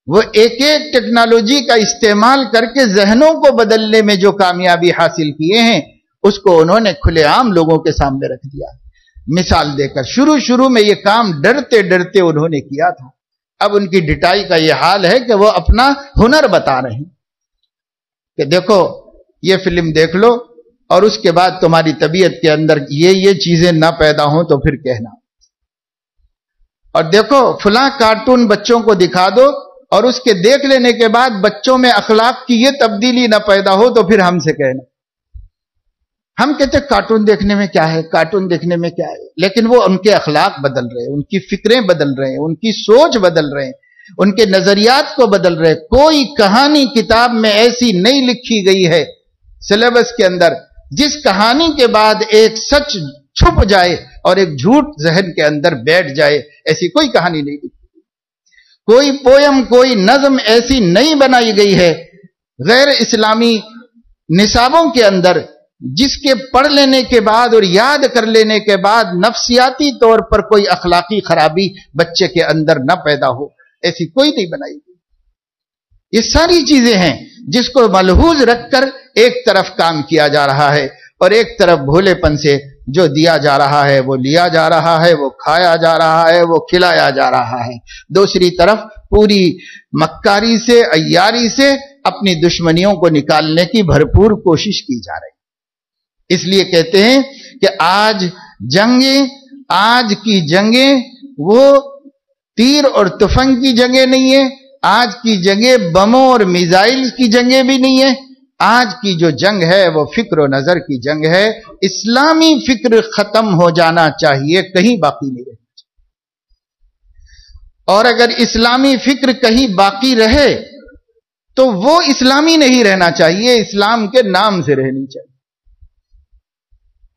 وہ ایک ایک ٹیکنالوجی کا استعمال کر کے ذہنوں کو بدلنے میں جو کامیابی حاصل کیے ہیں اس کو انہوں نے کھلے عام لوگوں کے سامنے رکھ دیا مثال دے کر. شروع میں یہ کام ڈرتے ڈرتے انہوں نے کیا تھا، اب ان کی ڈٹائی کا یہ حال ہے کہ وہ اپنا ہنر بتا رہے ہیں کہ دیکھو یہ فلم دیکھ لو، اور اس کے بعد تمہاری طبیعت کے اندر یہ چیزیں نہ پیدا ہوں تو پھر کہنا. اور دیکھو فلاں کارٹون بچوں کو دکھا دو، اور اس کے دیکھ لینے کے بعد بچوں میں اخلاق کی یہ تبدیلی نہ پیدا ہو تو پھر ہم سے کہنا. ہم کہتے ہیں کارٹون دیکھنے میں کیا ہے، کارٹون دیکھنے میں کیا ہے، لیکن وہ ان کے اخلاق بدل رہے ہیں، ان کی فکریں بدل رہے ہیں، ان کی سوچ بدل رہے ہیں، ان کے نظریات کو بدل رہے. کوئی کہانی کتاب میں ایسی نہیں لکھی گئی ہے سلیبس کے اندر جس کہانی کے بعد ایک سچ چھپ جائے اور ایک جھوٹ ذہن کے اندر بیٹھ جائے. ایسی کوئی کہانی نہیں لکھی، کوئی پویم، کوئی نظم ایسی نہیں بنائی گئی ہے غیر اسلامی نصابوں کے اندر جس کے پڑھ لینے کے بعد اور یاد کر لینے کے بعد نفسیاتی طور پر کوئی اخلاقی خرابی بچے کے اندر نہ پیدا ہو. ایسی کوئی نہیں بنائی گئی. یہ ساری چیزیں ہیں جس کو ملحوظ رکھ کر ایک طرف کام کیا جا رہا ہے، اور ایک طرف بھولے پن سے جو دیا جا رہا ہے وہ لیا جا رہا ہے، وہ کھایا جا رہا ہے، وہ کھلایا جا رہا ہے. دوسری طرف پوری مکاری سے، عیاری سے اپنی دشمنیوں کو نکالنے کی بھرپور کوشش کی جا رہی. اس لیے کہتے ہیں کہ آج کی جنگیں وہ تیر اور تفنگ کی جنگیں نہیں ہیں، آج کی جنگیں بموں اور میزائل کی جنگیں بھی نہیں ہیں. آج کی جو جنگ ہے وہ فکر و نظر کی جنگ ہے. اسلامی فکر ختم ہو جانا چاہیے، کہیں باقی نہیں رہنا چاہیے. اور اگر اسلامی فکر کہیں باقی رہے تو وہ اسلامی نہیں رہنا چاہیے، اسلام کے نام سے رہنی چاہیے.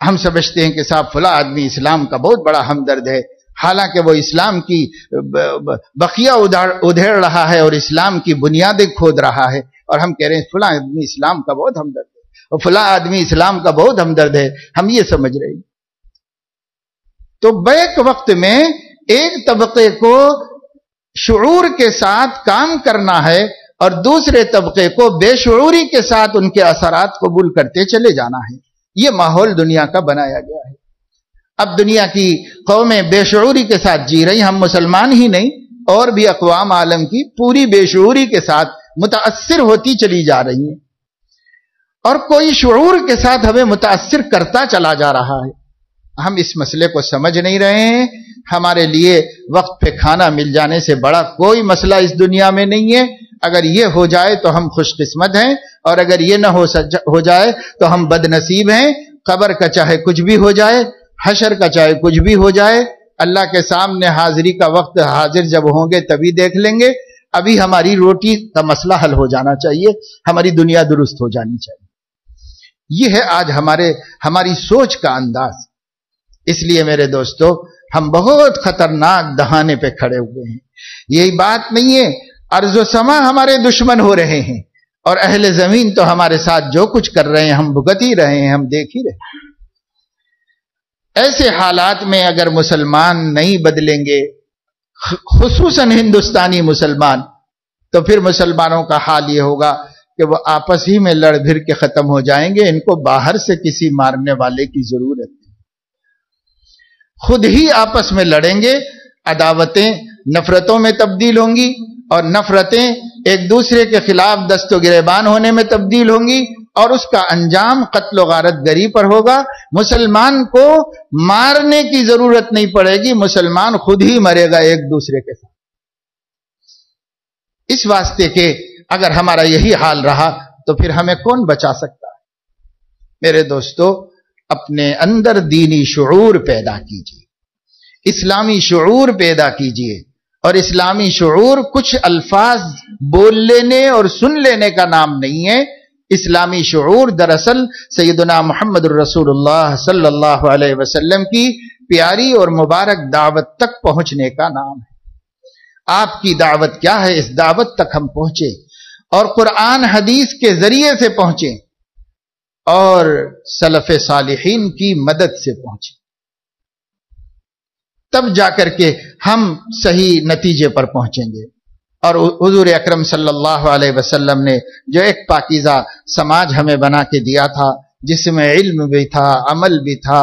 ہم سمجھتے ہیں کہ صاحب فلاں آدمی اسلام کا بہت بڑا ہمدرد ہے، حالانکہ وہ اسلام کی بقیہ ادھیڑ رہا ہے اور اسلام کی بنیادیں کھود رہا ہے، اور ہم کہہ رہے ہیں فلاں آدمی اسلام کا بہت ہمدرد ہے اور فلاں آدمی اسلام کا بہت ہمدرد ہے. ہم یہ سمجھ رہے ہیں. تو بیک وقت میں ایک طبقے کو شعور کے ساتھ کام کرنا ہے اور دوسرے طبقے کو بے شعوری کے ساتھ ان کے اثرات قبول کرتے چلے جانا ہے. یہ ماحول دنیا کا بنایا گیا ہے. اب دنیا کی قومیں بے شعوری کے ساتھ جی رہی، ہم مسلمان ہی نہیں اور بھی اقوام عالم کی پوری بے شعوری کے ساتھ متاثر ہوتی چلی جا رہی ہیں، اور کوئی شعور کے ساتھ ہمیں متاثر کرتا چلا جا رہا ہے. ہم اس مسئلے کو سمجھ نہیں رہے ہیں. ہمارے لیے وقت پہ کھانا مل جانے سے بڑا کوئی مسئلہ اس دنیا میں نہیں ہے. اگر یہ ہو جائے تو ہم خوش قسمت ہیں، اور اگر یہ نہ ہو جائے تو ہم بد نصیب ہیں. قبر کا چاہے کچھ بھی ہو جائے، حشر کا چاہے کچھ بھی ہو جائے، اللہ کے سامنے حاضری کا وقت حاضر جب ہوں گے تبھی دیکھ لیں گے. ابھی ہماری روٹی کا مسئلہ حل ہو جانا چاہیے، ہماری دنیا درست ہو جانی چاہیے. یہ ہے آج ہماری سوچ کا انداز. اس لیے میرے دوستو ہم بہت خطرناک دہانے پہ کھڑے ہوئے ہیں. یہی بات نہیں ہے ارض و سما ہمارے دشمن ہو رہے ہیں اور اہل زمین تو ہمارے ساتھ جو کچھ کر رہے ہیں ہم بھگت ہی رہے ہیں، ہم دیکھ ہی رہے ہیں. ایسے حالات میں اگر مسلمان نہیں بدلیں گے، خصوصاً ہندوستانی مسلمان، تو پھر مسلمانوں کا حال یہ ہوگا کہ وہ آپس ہی میں لڑ بھر کے ختم ہو جائیں گے. ان کو باہر سے کسی مارنے والے کی ضرورت نہیں، خود ہی آپس میں لڑیں گے. عداوتیں نفرتوں میں تبدیل ہوں گی اور نفرتیں ایک دوسرے کے خلاف دست و گریبان ہونے میں تبدیل ہوں گی اور اس کا انجام قتل و غارت گری پر ہوگا. مسلمان کو مارنے کی ضرورت نہیں پڑے گی، مسلمان خود ہی مرے گا ایک دوسرے کے ساتھ. اس واسطے کہ اگر ہمارا یہی حال رہا تو پھر ہمیں کون بچا سکتا ہے؟ میرے دوستو، اپنے اندر دینی شعور پیدا کیجیے، اسلامی شعور پیدا کیجیے. اور اسلامی شعور کچھ الفاظ بول لینے اور سن لینے کا نام نہیں ہے. اسلامی شعور دراصل سیدنا محمد الرسول اللہ صلی اللہ علیہ وسلم کی پیاری اور مبارک دعوت تک پہنچنے کا نام ہے. آپ کی دعوت کیا ہے؟ اس دعوت تک ہم پہنچے اور قرآن حدیث کے ذریعے سے پہنچے اور سلف صالحین کی مدد سے پہنچے، تب جا کر کے ہم صحیح نتیجے پر پہنچیں گے. اور حضور اکرم صلی اللہ علیہ وسلم نے جو ایک پاکیزہ سماج ہمیں بنا کے دیا تھا، جس میں علم بھی تھا، عمل بھی تھا،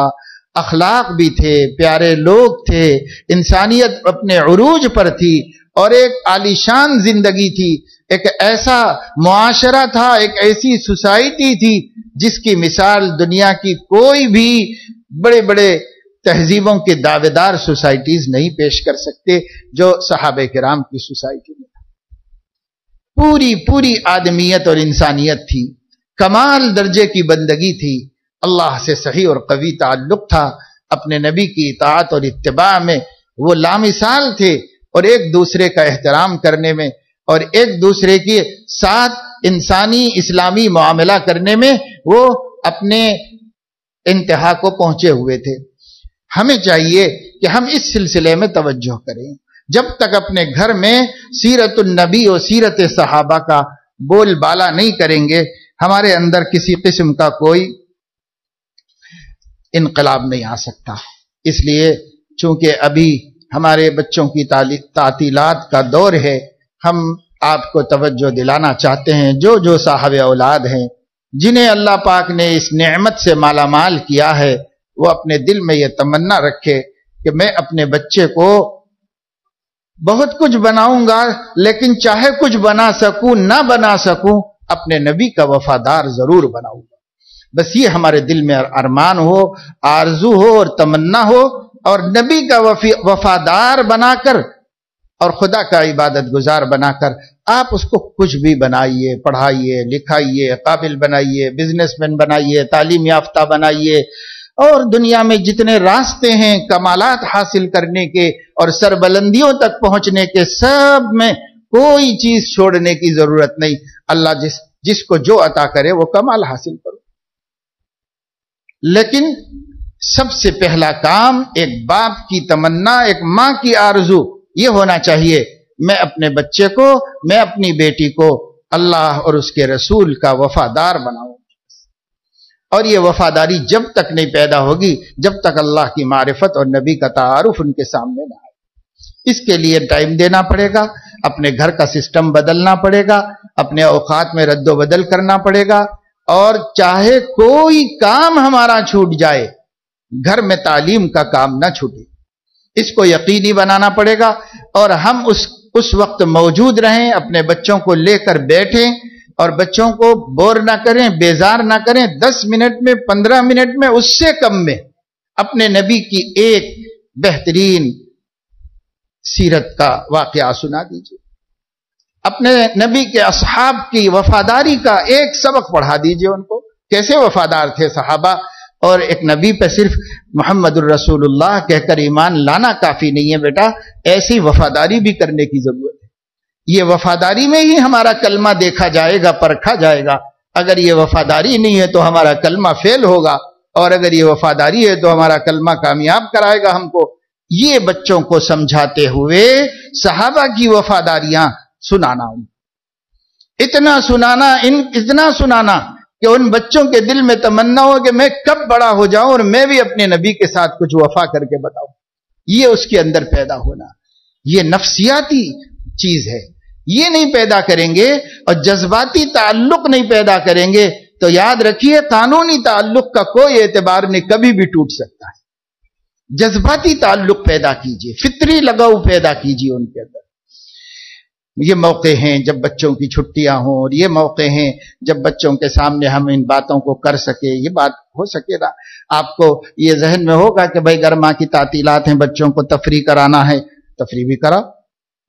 اخلاق بھی تھے، پیارے لوگ تھے، انسانیت اپنے عروج پر تھی اور ایک عالیشان زندگی تھی، ایک ایسا معاشرہ تھا، ایک ایسی سوسائٹی تھی جس کی مثال دنیا کی کوئی بھی بڑے بڑے تہذیبوں کے دعوے دار سوسائٹیز نہیں پیش کر سکتے جو صحابہ کرام کی سوسائٹی میں. پوری آدمیت اور انسانیت تھی، کمال درجے کی بندگی تھی، اللہ سے صحیح اور قوی تعلق تھا، اپنے نبی کی اطاعت اور اتباع میں وہ لامثال تھے اور ایک دوسرے کا احترام کرنے میں اور ایک دوسرے کے ساتھ انسانی اسلامی معاملہ کرنے میں وہ اپنے انتہا کو پہنچے ہوئے تھے. ہمیں چاہیے کہ ہم اس سلسلے میں توجہ کریں. جب تک اپنے گھر میں سیرت النبی اور سیرت صحابہ کا بول بالا نہیں کریں گے، ہمارے اندر کسی قسم کا کوئی انقلاب نہیں آ سکتا. اس لیے چونکہ ابھی ہمارے بچوں کی تعطیلات کا دور ہے، ہم آپ کو توجہ دلانا چاہتے ہیں جو صاحب اولاد ہیں، جنہیں اللہ پاک نے اس نعمت سے مالا مال کیا ہے، وہ اپنے دل میں یہ تمنا رکھے کہ میں اپنے بچے کو بہت کچھ بناؤں گا، لیکن چاہے کچھ بنا سکوں نہ بنا سکوں، اپنے نبی کا وفادار ضرور بناؤں گا. بس یہ ہمارے دل میں ارمان ہو، آرزو ہو اور تمنا ہو، اور نبی کا وفادار بنا کر اور خدا کا عبادت گزار بنا کر آپ اس کو کچھ بھی بنائیے، پڑھائیے، لکھائیے، قابل بنائیے، بزنس مین بنائیے، تعلیم یافتہ بنائیے، اور دنیا میں جتنے راستے ہیں کمالات حاصل کرنے کے اور سربلندیوں تک پہنچنے کے، سب میں کوئی چیز چھوڑنے کی ضرورت نہیں. اللہ جس کو جو عطا کرے وہ کمال حاصل کرو. لیکن سب سے پہلا کام ایک باپ کی تمنا، ایک ماں کی آرزو یہ ہونا چاہیے، میں اپنے بچے کو، میں اپنی بیٹی کو اللہ اور اس کے رسول کا وفادار بناؤں. اور یہ وفاداری جب تک نہیں پیدا ہوگی جب تک اللہ کی معرفت اور نبی کا تعارف ان کے سامنے نہ آئے. اس کے لیے ٹائم دینا پڑے گا، اپنے گھر کا سسٹم بدلنا پڑے گا، اپنے اوقات میں رد و بدل کرنا پڑے گا، اور چاہے کوئی کام ہمارا چھوٹ جائے، گھر میں تعلیم کا کام نہ چھوٹے، اس کو یقینی بنانا پڑے گا. اور ہم اس وقت موجود رہیں، اپنے بچوں کو لے کر بیٹھیں اور بچوں کو بور نہ کریں، بیزار نہ کریں. 10 منٹ میں، 15 منٹ میں، اس سے کم میں اپنے نبی کی ایک بہترین سیرت کا واقعہ سنا دیجیے، اپنے نبی کے اصحاب کی وفاداری کا ایک سبق پڑھا دیجیے ان کو، کیسے وفادار تھے صحابہ. اور ایک نبی پہ صرف محمد الرسول اللہ کہہ کر ایمان لانا کافی نہیں ہے بیٹا، ایسی وفاداری بھی کرنے کی ضرورت ہے. یہ وفاداری میں ہی ہمارا کلمہ دیکھا جائے گا، پرکھا جائے گا. اگر یہ وفاداری نہیں ہے تو ہمارا کلمہ فیل ہوگا، اور اگر یہ وفاداری ہے تو ہمارا کلمہ کامیاب کرائے گا ہم کو. یہ بچوں کو سمجھاتے ہوئے صحابہ کی وفاداریاں سنانا، اتنا سنانا کہ ان بچوں کے دل میں تمنا ہو کہ میں کب بڑا ہو جاؤں اور میں بھی اپنے نبی کے ساتھ کچھ وفا کر کے بتاؤں. یہ اس کے اندر پیدا ہونا، یہ نفسیاتی چیز ہے. یہ نہیں پیدا کریں گے اور جذباتی تعلق نہیں پیدا کریں گے تو یاد رکھیے قانونی تعلق کا کوئی اعتبار نہیں، کبھی بھی ٹوٹ سکتا ہے۔ جذباتی تعلق پیدا کیجئے، فطری لگاؤ پیدا کیجئے ان کے اندر۔ یہ موقع ہیں جب بچوں کی چھٹیاں ہوں، اور یہ موقع ہیں جب بچوں کے سامنے ہم ان باتوں کو کر سکے۔ یہ بات ہو سکے گا آپ کو یہ ذہن میں ہوگا کہ بھائی گرما کی تعطیلات ہیں، بچوں کو تفریح کرانا ہے، تفریح بھی کراؤ۔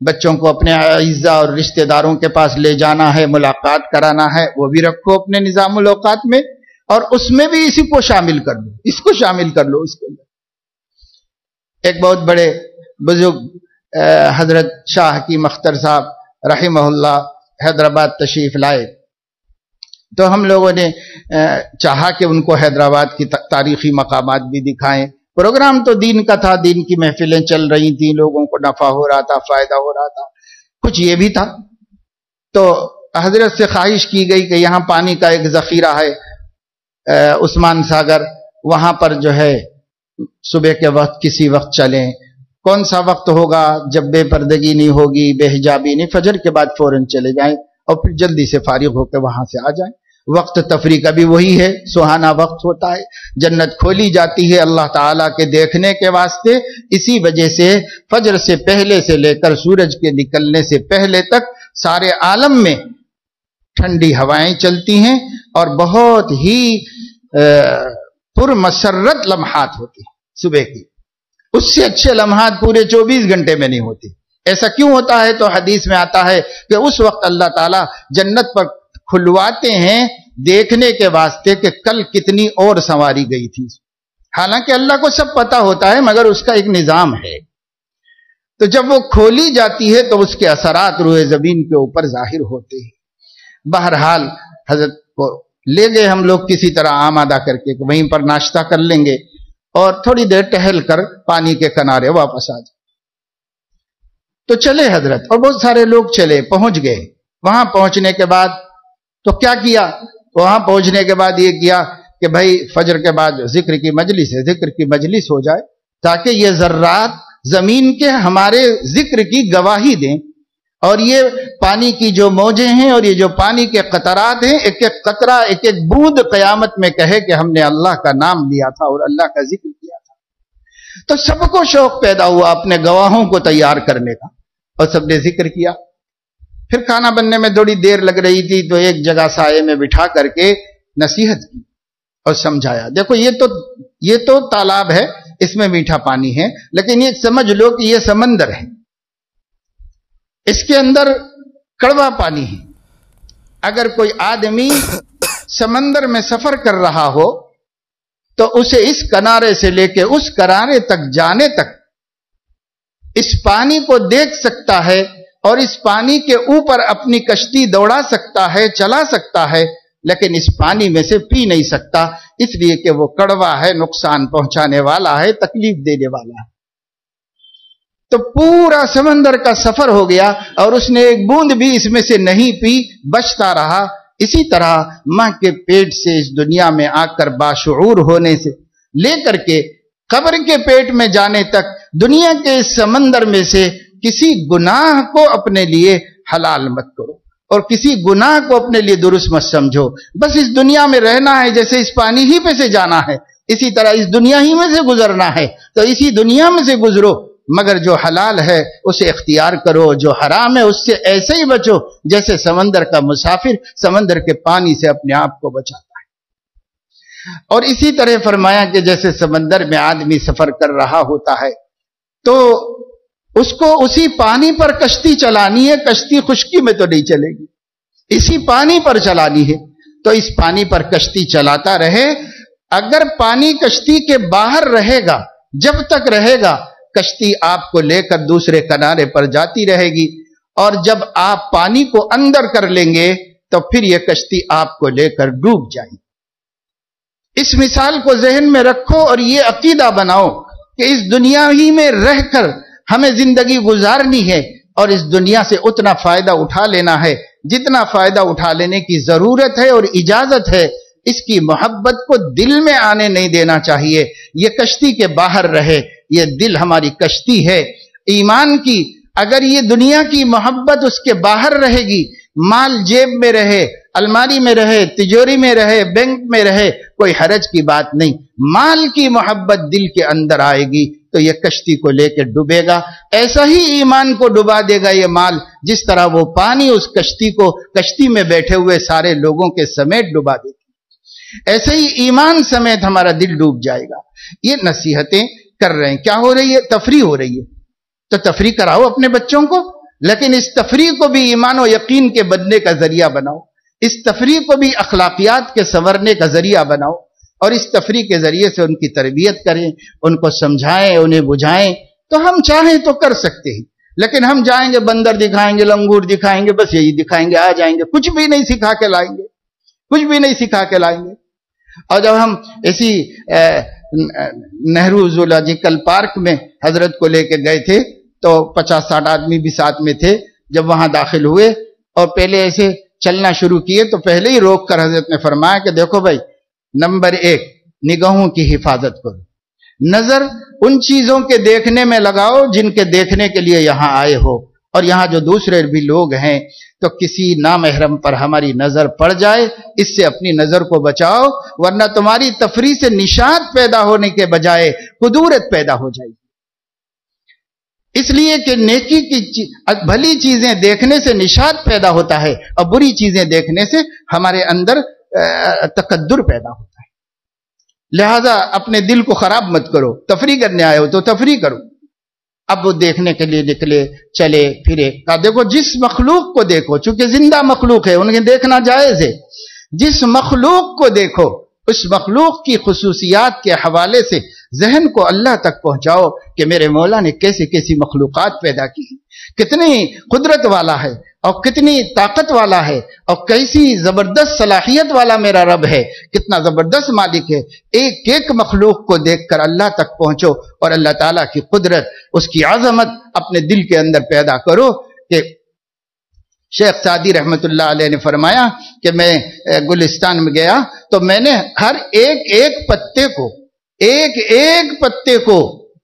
بچوں کو اپنے اعزاء اور رشتہ داروں کے پاس لے جانا ہے، ملاقات کرانا ہے، وہ بھی رکھو اپنے نظام الاوقات میں، اور اس میں بھی اسی کو شامل کر لو، اس کو شامل کر لو اس کے اندر۔ ایک بہت بڑے بزرگ حضرت شاہ حکیم اختر صاحب رحمہ اللہ حیدرآباد تشریف لائے، تو ہم لوگوں نے چاہا کہ ان کو حیدرآباد کی تاریخی مقامات بھی دکھائیں۔ پروگرام تو دین کا تھا، دین کی محفلیں چل رہی تھیں، لوگوں کو نفع ہو رہا تھا، فائدہ ہو رہا تھا، کچھ یہ بھی تھا۔ تو حضرت سے خواہش کی گئی کہ یہاں پانی کا ایک ذخیرہ ہے عثمان ساگر، وہاں پر جو ہے صبح کے وقت کسی وقت چلیں۔ کون سا وقت ہوگا جب بے پردگی نہیں ہوگی، بے حجابی نہیں، فجر کے بعد فوراً چلے جائیں اور پھر جلدی سے فارغ ہو کے وہاں سے آ جائیں۔ وقت تفریح کا بھی وہی ہے، سہانا وقت ہوتا ہے، جنت کھولی جاتی ہے اللہ تعالیٰ کے دیکھنے کے واسطے۔ اسی وجہ سے فجر سے پہلے سے لے کر سورج کے نکلنے سے پہلے تک سارے عالم میں ٹھنڈی ہوائیں چلتی ہیں اور بہت ہی پرمسرت لمحات ہوتی ہیں صبح کی۔ اس سے اچھے لمحات پورے 24 گھنٹے میں نہیں ہوتی۔ ایسا کیوں ہوتا ہے؟ تو حدیث میں آتا ہے کہ اس وقت اللہ تعالیٰ جنت پر کھلواتے ہیں دیکھنے کے واسطے کہ کل کتنی اور سنواری گئی تھی۔ حالانکہ اللہ کو سب پتا ہوتا ہے، مگر اس کا ایک نظام ہے۔ تو جب وہ کھولی جاتی ہے تو اس کے اثرات روئے زمین کے اوپر ظاہر ہوتے ہیں۔ بہرحال حضرت کو لے گئے ہم لوگ کسی طرح آمادہ کر کے کہ وہیں پر ناشتہ کر لیں گے اور تھوڑی دیر ٹہل کر پانی کے کنارے واپس آ جائیں۔ تو چلے حضرت، اور بہت سارے لوگ چلے، پہنچ گئے۔ وہاں پہنچنے کے بعد تو کیا کیا؟ وہاں پہنچنے کے بعد یہ کیا کہ بھائی فجر کے بعد ذکر کی مجلس ہے، ذکر کی مجلس ہو جائے تاکہ یہ ذرات زمین کے ہمارے ذکر کی گواہی دیں، اور یہ پانی کی جو موجیں ہیں اور یہ جو پانی کے قطرات ہیں، ایک ایک قطرہ ایک ایک بوند قیامت میں کہے کہ ہم نے اللہ کا نام لیا تھا اور اللہ کا ذکر کیا تھا۔ تو سب کو شوق پیدا ہوا اپنے گواہوں کو تیار کرنے کا، اور سب نے ذکر کیا۔ پھر کھانا بننے میں تھوڑی دیر لگ رہی تھی تو ایک جگہ سائے میں بٹھا کر کے نصیحت کی اور سمجھایا، دیکھو یہ تو تالاب ہے، اس میں میٹھا پانی ہے، لیکن یہ سمجھ لو کہ یہ سمندر ہے، اس کے اندر کڑوا پانی ہے۔ اگر کوئی آدمی سمندر میں سفر کر رہا ہو تو اسے اس کنارے سے لے کے اس کنارے تک جانے تک اس پانی کو دیکھ سکتا ہے اور اس پانی کے اوپر اپنی کشتی دوڑا سکتا ہے، چلا سکتا ہے، لیکن اس پانی میں سے پی نہیں سکتا، اس لیے کہ وہ کڑوا ہے، نقصان پہنچانے والا ہے، تکلیف دینے والا ہے۔ تو پورا سمندر کا سفر ہو گیا اور اس نے ایک بوند بھی اس میں سے نہیں پی، بچتا رہا۔ اسی طرح ماں کے پیٹ سے اس دنیا میں آ کر باشعور ہونے سے لے کر کے قبر کے پیٹ میں جانے تک دنیا کے اس سمندر میں سے کسی گناہ کو اپنے لیے حلال مت کرو اور کسی گناہ کو اپنے لیے درست مت سمجھو۔ بس اس دنیا میں رہنا ہے، جیسے اس پانی ہی پہ سے جانا ہے، اسی طرح اس دنیا ہی میں سے گزرنا ہے، تو اسی دنیا میں سے گزرو، مگر جو حلال ہے اسے اختیار کرو، جو حرام ہے اس سے ایسے ہی بچو جیسے سمندر کا مسافر سمندر کے پانی سے اپنے آپ کو بچاتا ہے۔ اور اسی طرح فرمایا کہ جیسے سمندر میں آدمی سفر کر رہا ہوتا ہے تو اس کو اسی پانی پر کشتی چلانی ہے، کشتی خشکی میں تو نہیں چلے گی، اسی پانی پر چلانی ہے، تو اس پانی پر کشتی چلاتا رہے۔ اگر پانی کشتی کے باہر رہے گا، جب تک رہے گا کشتی آپ کو لے کر دوسرے کنارے پر جاتی رہے گی، اور جب آپ پانی کو اندر کر لیں گے تو پھر یہ کشتی آپ کو لے کر ڈوب جائے گی۔ اس مثال کو ذہن میں رکھو اور یہ عقیدہ بناؤ کہ اس دنیا ہی میں رہ کر ہمیں زندگی گزارنی ہے، اور اس دنیا سے اتنا فائدہ اٹھا لینا ہے جتنا فائدہ اٹھا لینے کی ضرورت ہے اور اجازت ہے۔ اس کی محبت کو دل میں آنے نہیں دینا چاہیے، یہ کشتی کے باہر رہے، یہ دل ہماری کشتی ہے ایمان کی، اگر یہ دنیا کی محبت اس کے باہر رہے گی، مال جیب میں رہے، الماری میں رہے، تجوری میں رہے، بینک میں رہے، کوئی حرج کی بات نہیں۔ مال کی محبت دل کے اندر آئے گی تو یہ کشتی کو لے کے ڈوبے گا۔ ایسا ہی ایمان کو ڈبا دے گا یہ مال، جس طرح وہ پانی اس کشتی میں بیٹھے ہوئے سارے لوگوں کے سمیت ڈبا دے گی۔ ایسے ہی ایمان سمیت ہمارا دل ڈوب جائے گا۔ یہ نصیحتیں کر رہے ہیں، کیا ہو رہی ہے؟ تفریح ہو رہی ہے۔ تو تفریح کراؤ اپنے بچوں کو، لیکن اس تفریح کو بھی ایمان و یقین کے بننے کا ذریعہ بناؤ، اس تفریح کو بھی اخلاقیات کے سنورنے کا ذریعہ بناؤ، اور اس تفریح کے ذریعے سے ان کی تربیت کریں، ان کو سمجھائیں، انہیں بجھائیں۔ تو ہم چاہیں تو کر سکتے ہیں، لیکن ہم جائیں گے بندر دکھائیں گے، لنگور دکھائیں گے، بس یہی دکھائیں گے، آ جائیں گے، کچھ بھی نہیں سکھا کے لائیں گے، کچھ بھی نہیں سکھا کے لائیں گے۔ اور جب ہم اسی نہرو زولوجیکل پارک میں حضرت کو لے کے گئے تھے تو 50-60 آدمی بھی ساتھ میں تھے۔ جب وہاں داخل ہوئے اور پہلے ایسے چلنا شروع کیے تو پہلے ہی روک کر حضرت نے فرمایا کہ دیکھو بھائی، نمبر 1 نگاہوں کی حفاظت کرو، نظر ان چیزوں کے دیکھنے میں لگاؤ جن کے دیکھنے کے لیے یہاں آئے ہو، اور یہاں جو دوسرے بھی لوگ ہیں تو کسی نامحرم پر ہماری نظر پڑ جائے اس سے اپنی نظر کو بچاؤ، ورنہ تمہاری تفریح سے نشاط پیدا ہونے کے بجائے کدورت پیدا ہو جائے گی۔ اس لیے کہ نیکی کی بھلی چیزیں دیکھنے سے نشاط پیدا ہوتا ہے، اور بری چیزیں دیکھنے سے ہمارے اندر تکدر پیدا ہوتا ہے۔ لہذا اپنے دل کو خراب مت کرو، تفریح کرنے آئے ہو تو تفریح کرو۔ اب وہ دیکھنے کے لیے نکلے، چلے پھرے، کہا دیکھو جس مخلوق کو دیکھو، چونکہ زندہ مخلوق ہے انہیں دیکھنا جائز ہے، جس مخلوق کو دیکھو اس مخلوق کی خصوصیات کے حوالے سے ذہن کو اللہ تک پہنچاؤ کہ میرے مولا نے کیسی کیسی مخلوقات پیدا کی، کتنی قدرت والا ہے اور کتنی طاقت والا ہے، اور کیسی زبردست صلاحیت والا میرا رب ہے، کتنا زبردست مالک ہے۔ ایک ایک مخلوق کو دیکھ کر اللہ تک پہنچو اور اللہ تعالیٰ کی قدرت، اس کی عظمت اپنے دل کے اندر پیدا کرو۔ کہ شیخ سعدی رحمت اللہ علیہ نے فرمایا کہ میں گلستان میں گیا تو میں نے ہر ایک پتے کو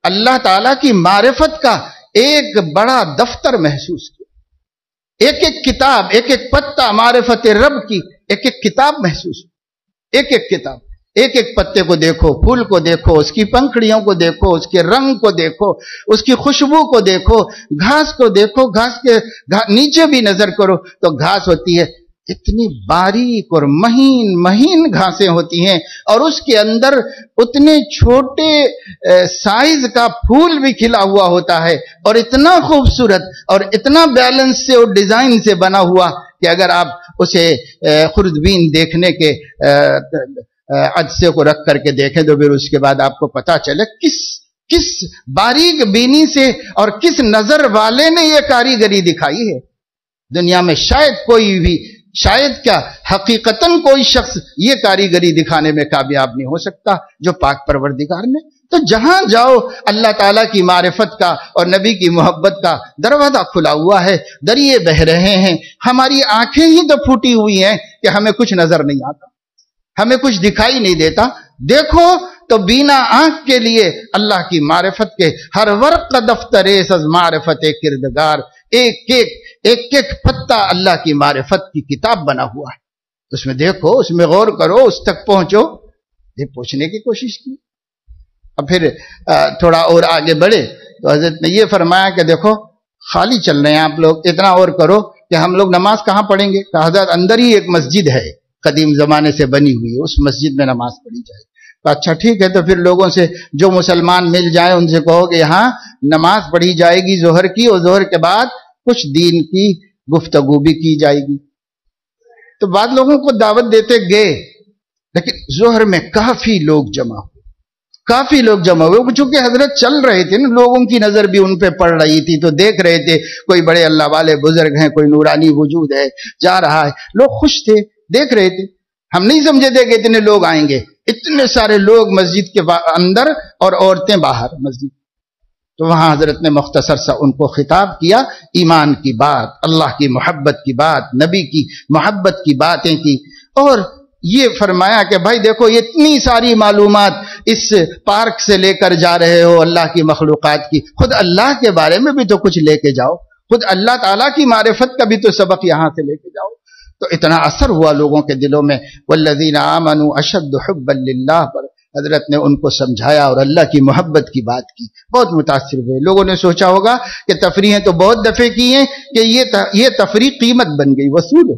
اللہ تعالیٰ کی معرفت کا ایک بڑا دفتر محسوس کیا، ایک ایک کتاب، ایک ایک پتا معرفت رب کی ایک ایک کتاب محسوس، ایک ایک کتاب، ایک ایک پتے کو دیکھو، پھول کو دیکھو، اس کی پنکھڑیوں کو دیکھو، اس کے رنگ کو دیکھو، اس کی خوشبو کو دیکھو، گھاس کو دیکھو، گھاس کے نیچے بھی نظر کرو تو گھاس ہوتی ہے، اتنی باریک اور مہین گھاسیں ہوتی ہیں، اور اس کے اندر اتنے چھوٹے سائز کا پھول بھی کھلا ہوا ہوتا ہے، اور اتنا خوبصورت اور اتنا بیلنس سے اور ڈیزائن سے بنا ہوا کہ اگر آپ اسے خوردبین دیکھنے کے عدسے کو رکھ کر کے دیکھیں تو پھر اس کے بعد آپ کو پتا چلے کس باریک بینی سے اور کس نظر والے نے یہ کاریگری دکھائی ہے۔ دنیا میں شاید کیا حقیقتاً کوئی شخص یہ کاریگری دکھانے میں کامیاب نہیں ہو سکتا جو پاک پروردگار نے۔ تو جہاں جاؤ اللہ تعالیٰ کی معرفت کا اور نبی کی محبت کا دروازہ کھلا ہوا ہے، دریے بہ رہے ہیں، ہماری آنکھیں ہی تو پھوٹی ہوئی ہیں کہ ہمیں کچھ نظر نہیں آتا، ہمیں کچھ دکھائی نہیں دیتا۔ دیکھو تو بینا آنکھ کے لیے اللہ کی معرفت کے ہر ورق دفتر از معرفت کردگار، ایک ایک پتا اللہ کی معرفت کی کتاب بنا ہوا ہے، اس میں دیکھو، اس میں غور کرو، اس تک پہنچو۔ یہ پوچھنے کی کوشش کی۔ اب پھر تھوڑا اور آگے بڑھے تو حضرت نے یہ فرمایا کہ دیکھو خالی چل رہے ہیں آپ لوگ، اتنا اور کرو کہ ہم لوگ نماز کہاں پڑھیں گے؟ کہ حضرت اندر ہی ایک مسجد ہے، قدیم زمانے سے بنی ہوئی ہے، اس مسجد میں نماز پڑھی جائے۔ تو اچھا ٹھیک ہے، تو پھر لوگوں سے جو مسلمان مل جائیں ان سے کہو کہ یہاں نماز پڑھی جائے گی ظہر کی، اور ظہر کے بعد کچھ دین کی گفتگو بھی کی جائے گی۔ تو بعض لوگوں کو دعوت دیتے گئے، لیکن ظہر میں کافی لوگ جمع ہوئے، چونکہ حضرت چل رہے تھے نا، لوگوں کی نظر بھی ان پہ پڑ رہی تھی، تو دیکھ رہے تھے کوئی بڑے اللہ والے بزرگ ہیں، کوئی نورانی وجود ہے جا رہا ہے، لوگ خوش تھے، دیکھ رہے تھے۔ ہم نہیں سمجھے تھے کہ اتنے لوگ آئیں گے، اتنے سارے لوگ مسجد کے اندر اور عورتیں باہر مسجد۔ تو وہاں حضرت نے مختصر سا ان کو خطاب کیا، ایمان کی بات، اللہ کی محبت کی بات، نبی کی محبت کی باتیں کی، اور یہ فرمایا کہ بھائی دیکھو اتنی ساری معلومات، اس پارک سے لے کر جا رہے ہو اللہ کی مخلوقات کی، خود اللہ کے بارے میں بھی تو کچھ لے کے جاؤ، خود اللہ تعالیٰ کی معرفت کا بھی تو سبق یہاں سے لے کے جاؤ۔ تو اتنا اثر ہوا لوگوں کے دلوں میں، والذین آمنوا اشد حبا للہ پر حضرت نے ان کو سمجھایا اور اللہ کی محبت کی بات کی، بہت متاثر ہوئے۔ لوگوں نے سوچا ہوگا کہ تفریحیں تو بہت دفعے کی ہیں کہ یہ تفریح قیمت بن گئی، وصول ہو۔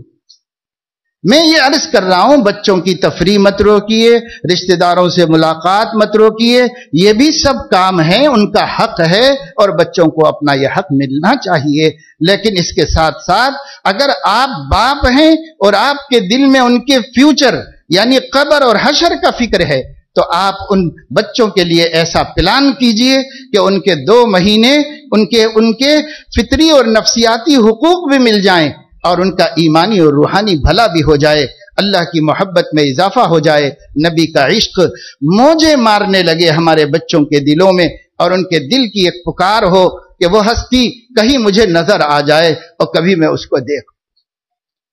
میں یہ عرض کر رہا ہوں بچوں کی تفریح مت روکیے، رشتہ داروں سے ملاقات مت روکیے، یہ بھی سب کام ہیں، ان کا حق ہے اور بچوں کو اپنا یہ حق ملنا چاہیے۔ لیکن اس کے ساتھ ساتھ اگر آپ باپ ہیں اور آپ کے دل میں ان کے فیوچر یعنی قبر اور حشر کا فکر ہے تو آپ ان بچوں کے لیے ایسا پلان کیجئے کہ ان کے 2 مہینے ان کے فطری اور نفسیاتی حقوق بھی مل جائیں اور ان کا ایمانی اور روحانی بھلا بھی ہو جائے، اللہ کی محبت میں اضافہ ہو جائے، نبی کا عشق موجیں مارنے لگے ہمارے بچوں کے دلوں میں، اور ان کے دل کی ایک پکار ہو کہ وہ ہستی کہیں مجھے نظر آ جائے اور کبھی میں اس کو دیکھوں۔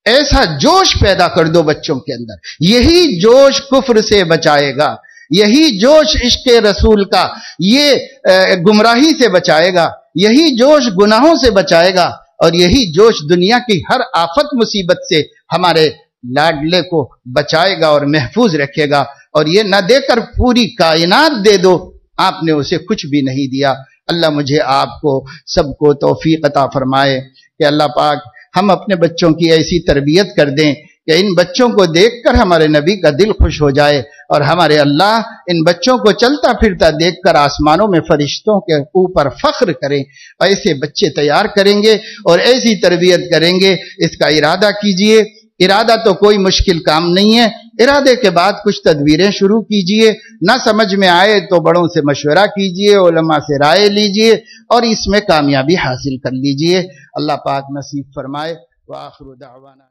ایسا جوش پیدا کر دو بچوں کے اندر، یہی جوش کفر سے بچائے گا، یہی جوش عشق رسول کا یہ گمراہی سے بچائے گا، یہی جوش گناہوں سے بچائے گا، اور یہی جوش دنیا کی ہر آفت مصیبت سے ہمارے لاڈلے کو بچائے گا اور محفوظ رکھے گا۔ اور یہ نہ دے کر پوری کائنات دے دو، آپ نے اسے کچھ بھی نہیں دیا۔ اللہ مجھے آپ کو سب کو توفیق عطا فرمائے کہ اللہ پاک ہم اپنے بچوں کی ایسی تربیت کر دیں کہ ان بچوں کو دیکھ کر ہمارے نبی کا دل خوش ہو جائے، اور ہمارے اللہ ان بچوں کو چلتا پھرتا دیکھ کر آسمانوں میں فرشتوں کے اوپر فخر کریں۔ ایسے بچے تیار کریں گے اور ایسی تربیت کریں گے، اس کا ارادہ کیجئے۔ ارادہ تو کوئی مشکل کام نہیں ہے، ارادے کے بعد کچھ تدبیریں شروع کیجئے، نہ سمجھ میں آئے تو بڑوں سے مشورہ کیجئے، علماء سے رائے لیجئے اور اس میں کامیابی حاصل کر لیجئے۔ اللہ پاک نصیب فرمائے۔ وآخر دعوانا